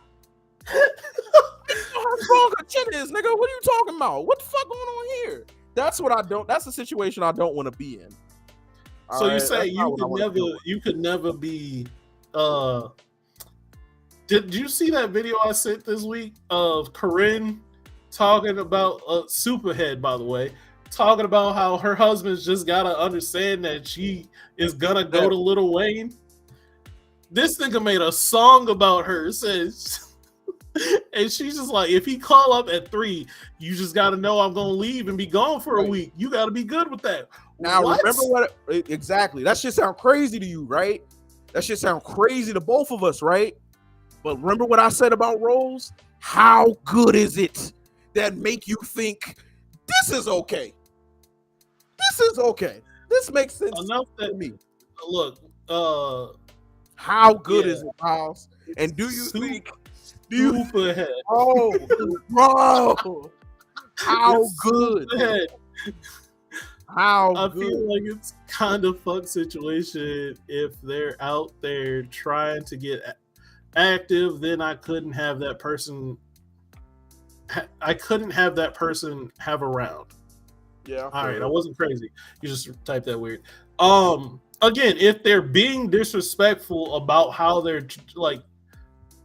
How strong her chin is, nigga? What are you talking about? What the fuck going on here? That's what I don't. That's the situation I don't want to be in. So you say you could never be. Did you see that video I sent this week of Corinne talking about Superhead? By the way, talking about how her husband's just gotta understand that she is gonna go to Lil Wayne. This nigga made a song about her, says, and she's just like, if he call up at 3, you just got to know I'm going to leave and be gone for a week. You got to be good with that. Now, remember what? Exactly. That shit sound crazy to you, right? That shit sound crazy to both of us, right? But remember what I said about roles? How good is it that make you think this is okay? This is okay. This makes sense to me. Look, how good is it, Miles? And do you think? Superhead. Oh, bro! How good? I feel like it's kind of fuck situation if they're out there trying to get active. Then I couldn't have that person. I couldn't have that person have a round. Yeah. All right, I wasn't crazy. You just typed that weird. Again, if they're being disrespectful about how they're like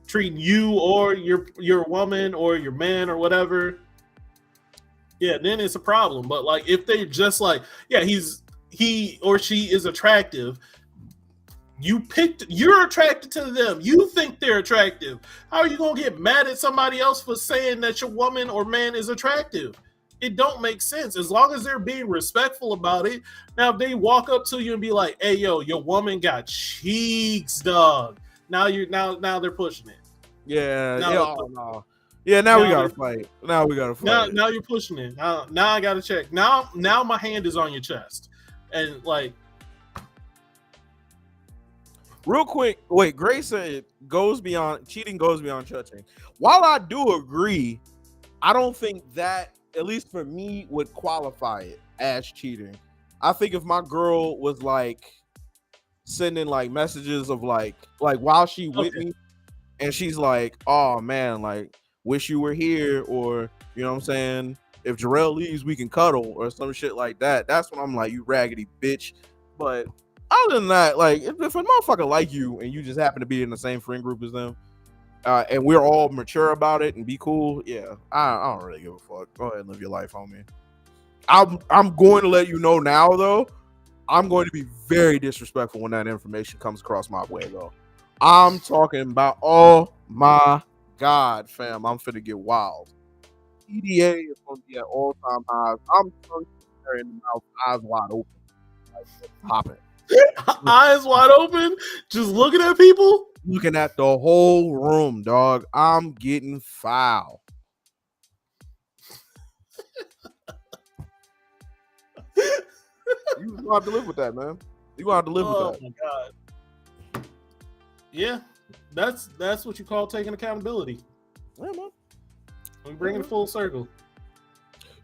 treating you or your woman or your man or whatever, yeah, then it's a problem. But like if they just like, yeah, he or she is attractive, you're attracted to them, you think they're attractive. How are you gonna get mad at somebody else for saying that your woman or man is attractive? It don't make sense as long as they're being respectful about it. Now, if they walk up to you and be like, "Hey, yo, your woman got cheeks, dog." Now they're pushing it. Yeah. No. Yeah. Now we gotta fight. Now you're pushing it. Now I gotta check. Now my hand is on your chest, and like, real quick. Wait, Grace said cheating goes beyond touching. While I do agree, I don't think that, at least for me, would qualify it as cheating. I think if my girl was like sending like messages of like while she with me, and she's like, oh man, like wish you were here, or you know what I'm saying, if Jarrell leaves we can cuddle or some shit like that, that's when I'm like, you raggedy bitch. But other than that, like if a motherfucker like you and you just happen to be in the same friend group as them, and we're all mature about it and be cool, yeah, I don't really give a fuck. Go ahead and live your life, homie. I'm going to let you know now though, I'm going to be very disrespectful when that information comes across my way though. I'm talking about, oh my God, fam, I'm finna get wild. EDA is going to be at all-time highs. I'm tongue in the mouth, eyes wide open. Like, popping. Eyes wide open, just looking at people? Looking at the whole room, dog. I'm getting foul. You gonna have to live with that, man. You gonna have to live with that. Oh my God. Yeah, that's what you call taking accountability. Yeah, man. We bring it full circle.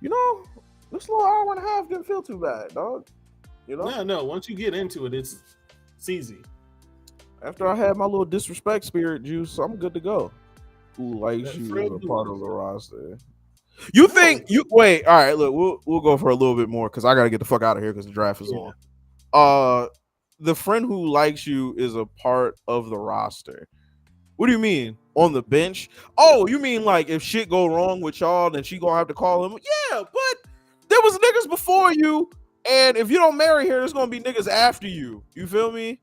You know, this little hour and a half didn't feel too bad, dog. You know? Yeah, no. Once you get into it, it's easy. After I had my little disrespect spirit juice, I'm good to go. Who likes you as a part of the roster? You think you wait? All right, look, we'll go for a little bit more because I gotta get the fuck out of here because the draft is on. The friend who likes you is a part of the roster. What do you mean? On the bench? Oh, you mean like if shit go wrong with y'all, then she gonna have to call him? Yeah, but there was niggas before you, and if you don't marry her, there's gonna be niggas after you. You feel me?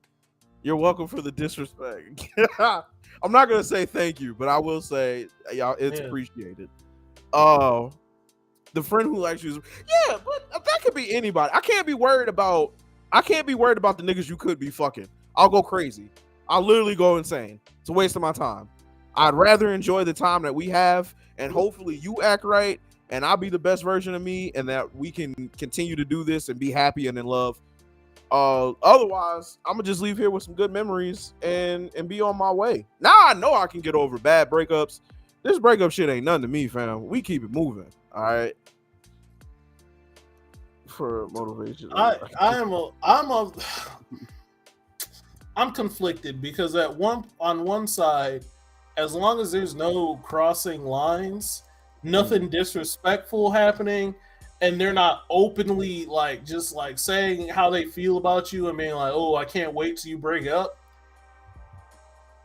You're welcome for the disrespect. I'm not gonna say thank you, but I will say, y'all, it's appreciated. The friend who likes you is, yeah, but that could be anybody. I can't be worried about the niggas you could be fucking. I'll go crazy. I'll literally go insane. It's a waste of my time. I'd rather enjoy the time that we have, and hopefully you act right, and I'll be the best version of me, and that we can continue to do this and be happy and in love. Otherwise, I'm gonna just leave here with some good memories and be on my way. Now I know I can get over bad breakups. This breakup shit ain't nothing to me, fam. We keep it moving. All right. For motivation. I'm conflicted because on one side, as long as there's no crossing lines, nothing disrespectful happening, and they're not openly like just like saying how they feel about you and being like, oh, I can't wait till you break up.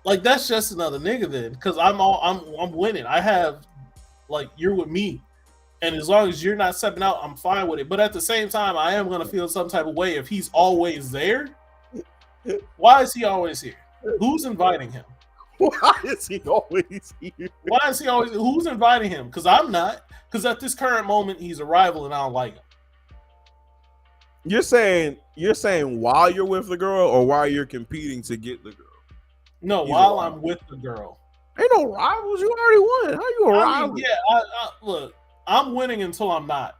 Like that's just another nigga then, because I'm winning. I have like you're with me, and as long as you're not stepping out, I'm fine with it. But at the same time, I am gonna feel some type of way if he's always there. Why is he always here? Who's inviting him? Why is he always here? Why is he always? Who's inviting him? Because I'm not. Because at this current moment, he's a rival, and I don't like him. You're saying while you're with the girl, or while you're competing to get the girl? No, while I'm with the girl. Ain't no rivals. You already won. How you a rival? Look, I'm winning until I'm not.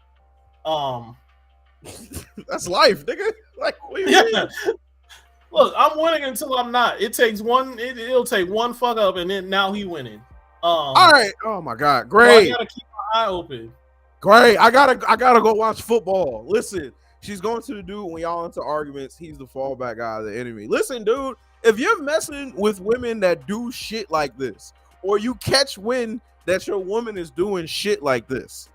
That's life, nigga. Like, yeah. Look, I'm winning until I'm not. It takes one. It'll take one fuck up, and then now he winning. All right. Oh my God. Great. So I gotta keep my eye open. Great. I gotta go watch football. Listen, she's going to the dude when y'all into arguments. He's the fallback guy of the enemy. Listen, dude. If you're messing with women that do shit like this, or you catch wind that your woman is doing shit like this,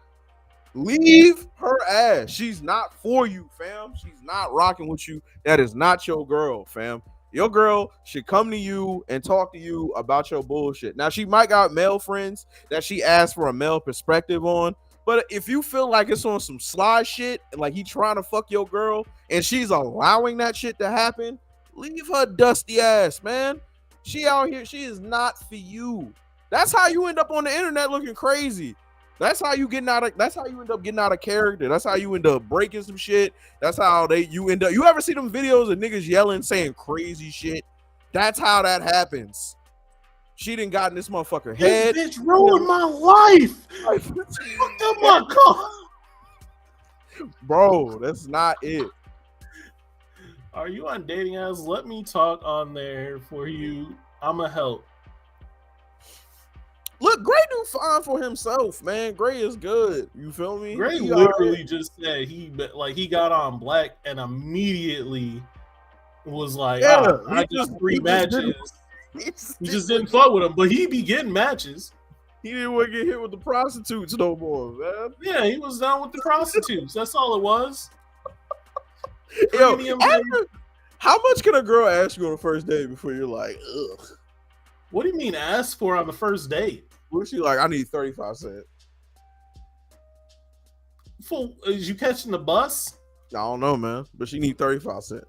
leave her ass. She's not for you, fam. She's not rocking with you. That is not your girl, fam. Your girl should come to you and talk to you about your bullshit. Now, she might got male friends that she asked for a male perspective on, but if you feel like it's on some sly shit, like he trying to fuck your girl, and she's allowing that shit to happen, leave her dusty ass, man. She out here, she is not for you. That's how you end up on the internet looking crazy. That's how you end up getting out of character. That's how you end up breaking some shit. That's how you end up. You ever see them videos of niggas yelling, saying crazy shit? That's how that happens. She done got in this motherfucker head. This bitch ruined my life. Fucked up my car. Bro, that's not it. Are you on dating apps? Let me talk on there for you. I'ma help. Look, Gray do fine for himself, man. Gray is good. You feel me? Gray He literally just said he got on Black and immediately was like, I got 3 matches. He just didn't fuck with him, but he be getting matches. He didn't want to get hit with the prostitutes no more, man. Yeah, he was down with the prostitutes. That's all it was. Yo, how much can a girl ask you on the first date before you're like, ugh? What do you mean ask for on the first date? What's she like? I need 35 cents. Is you catching the bus? I don't know, man, but she need 35 cents.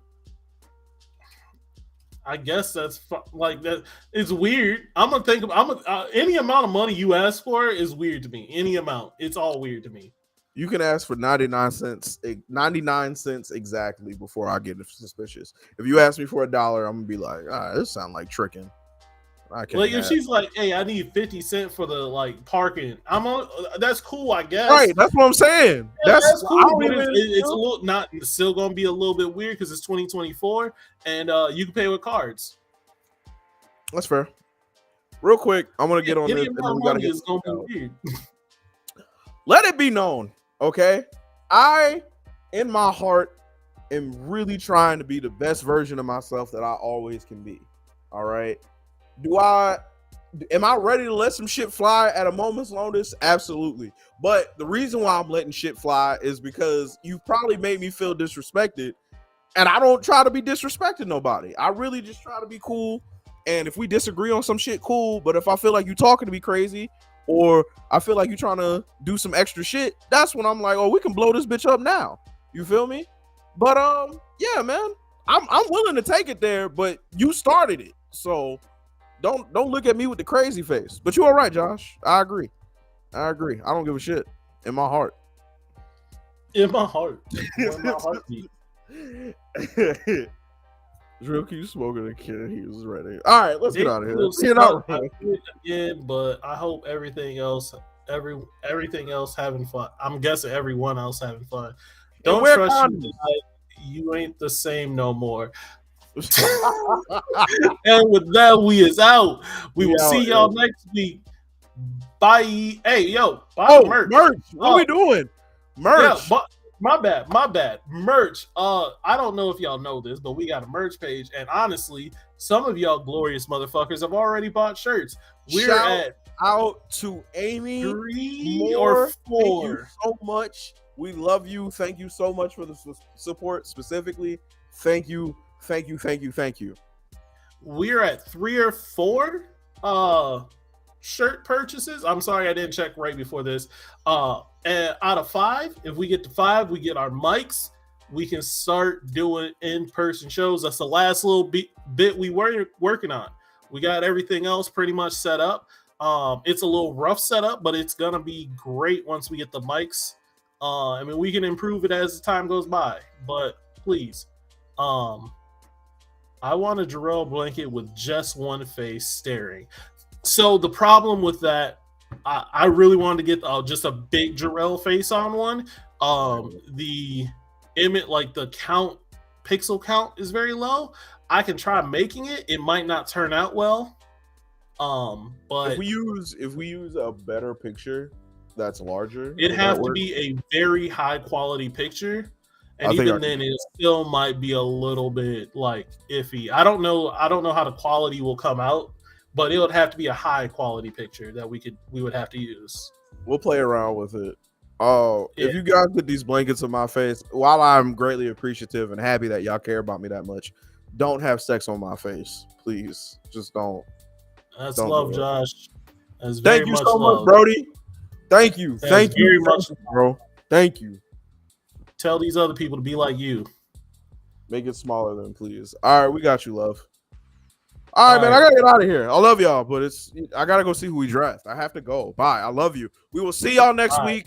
I guess that's like that. It's weird. I'm gonna think of any amount of money you ask for is weird to me. Any amount, it's all weird to me. You can ask for 99 cents exactly before I get suspicious. If you ask me for $1, I'm gonna be like, this sounds like tricking. Like if she's like, hey, I need 50 cents for the like parking, that's cool, I guess. Right, that's what I'm saying. Yeah, that's cool. But it's a little not still gonna be a little bit weird because it's 2024 and you can pay with cards. That's fair. Real quick, I'm gonna get on this. And then we gotta get gonna be weird. Let it be known, okay? I, in my heart, am really trying to be the best version of myself that I always can be. All right. Am I ready to let some shit fly at a moment's notice? Absolutely. But the reason why I'm letting shit fly is because you probably made me feel disrespected. And I don't try to be disrespecting nobody. I really just try to be cool. And if we disagree on some shit, cool. But if I feel like you talking to me crazy, or I feel like you trying to do some extra shit, that's when I'm like, oh, we can blow this bitch up now. You feel me? But yeah, man, I'm willing to take it there, but you started it. So don't look at me with the crazy face. But you all right, Josh. I agree. I don't give a shit. In my heart. In my heart. In my heartbeat. Drill keeps smoking a kid. He was ready. All right, let's get out of here. Again, but I hope everything else having fun. I'm guessing everyone else having fun. Don't trust you. You ain't the same no more. And with that, we is out. We will see y'all next week. Bye. Hey, yo, buy merch. What are we doing? Merch. Yeah, my bad. Merch. I don't know if y'all know this, but we got a merch page, and honestly, some of y'all glorious motherfuckers have already bought shirts. Shout out to Amy 3 or 4. Thank you so much. We love you. Thank you so much for the support. Specifically, thank you. We're at 3 or 4 shirt purchases. I'm sorry I didn't check right before this. And out of 5, if we get to 5, we get our mics. We can start doing in-person shows. That's the last little bit we were working on. We got everything else pretty much set up. It's a little rough setup, but it's gonna be great once we get the mics. I mean, we can improve it as the time goes by, but please, I want a Jarrell blanket with just one face staring. So the problem with that, I really wanted to get just a big Jarrell face on one. The image, like the pixel count is very low. I can try making it. It might not turn out well. But if we use a better picture that's larger, it has to be a very high quality picture. And even then, it still might be a little bit like iffy. I don't know how the quality will come out, but it would have to be a high quality picture that we would have to use. We'll play around with it. Oh, if you guys put these blankets on my face, while I'm greatly appreciative and happy that y'all care about me that much, don't have sex on my face, please. Just don't. That's love, Josh. That's Thank you so much, Brody. Thank you. Thank you very much, bro. Thank you. Tell these other people to be like you. Make it smaller then, please. All right, we got you, love. All right, man, I gotta get out of here. I love y'all, but I gotta go see who we draft. I have to go. Bye. I love you. We will see y'all next week.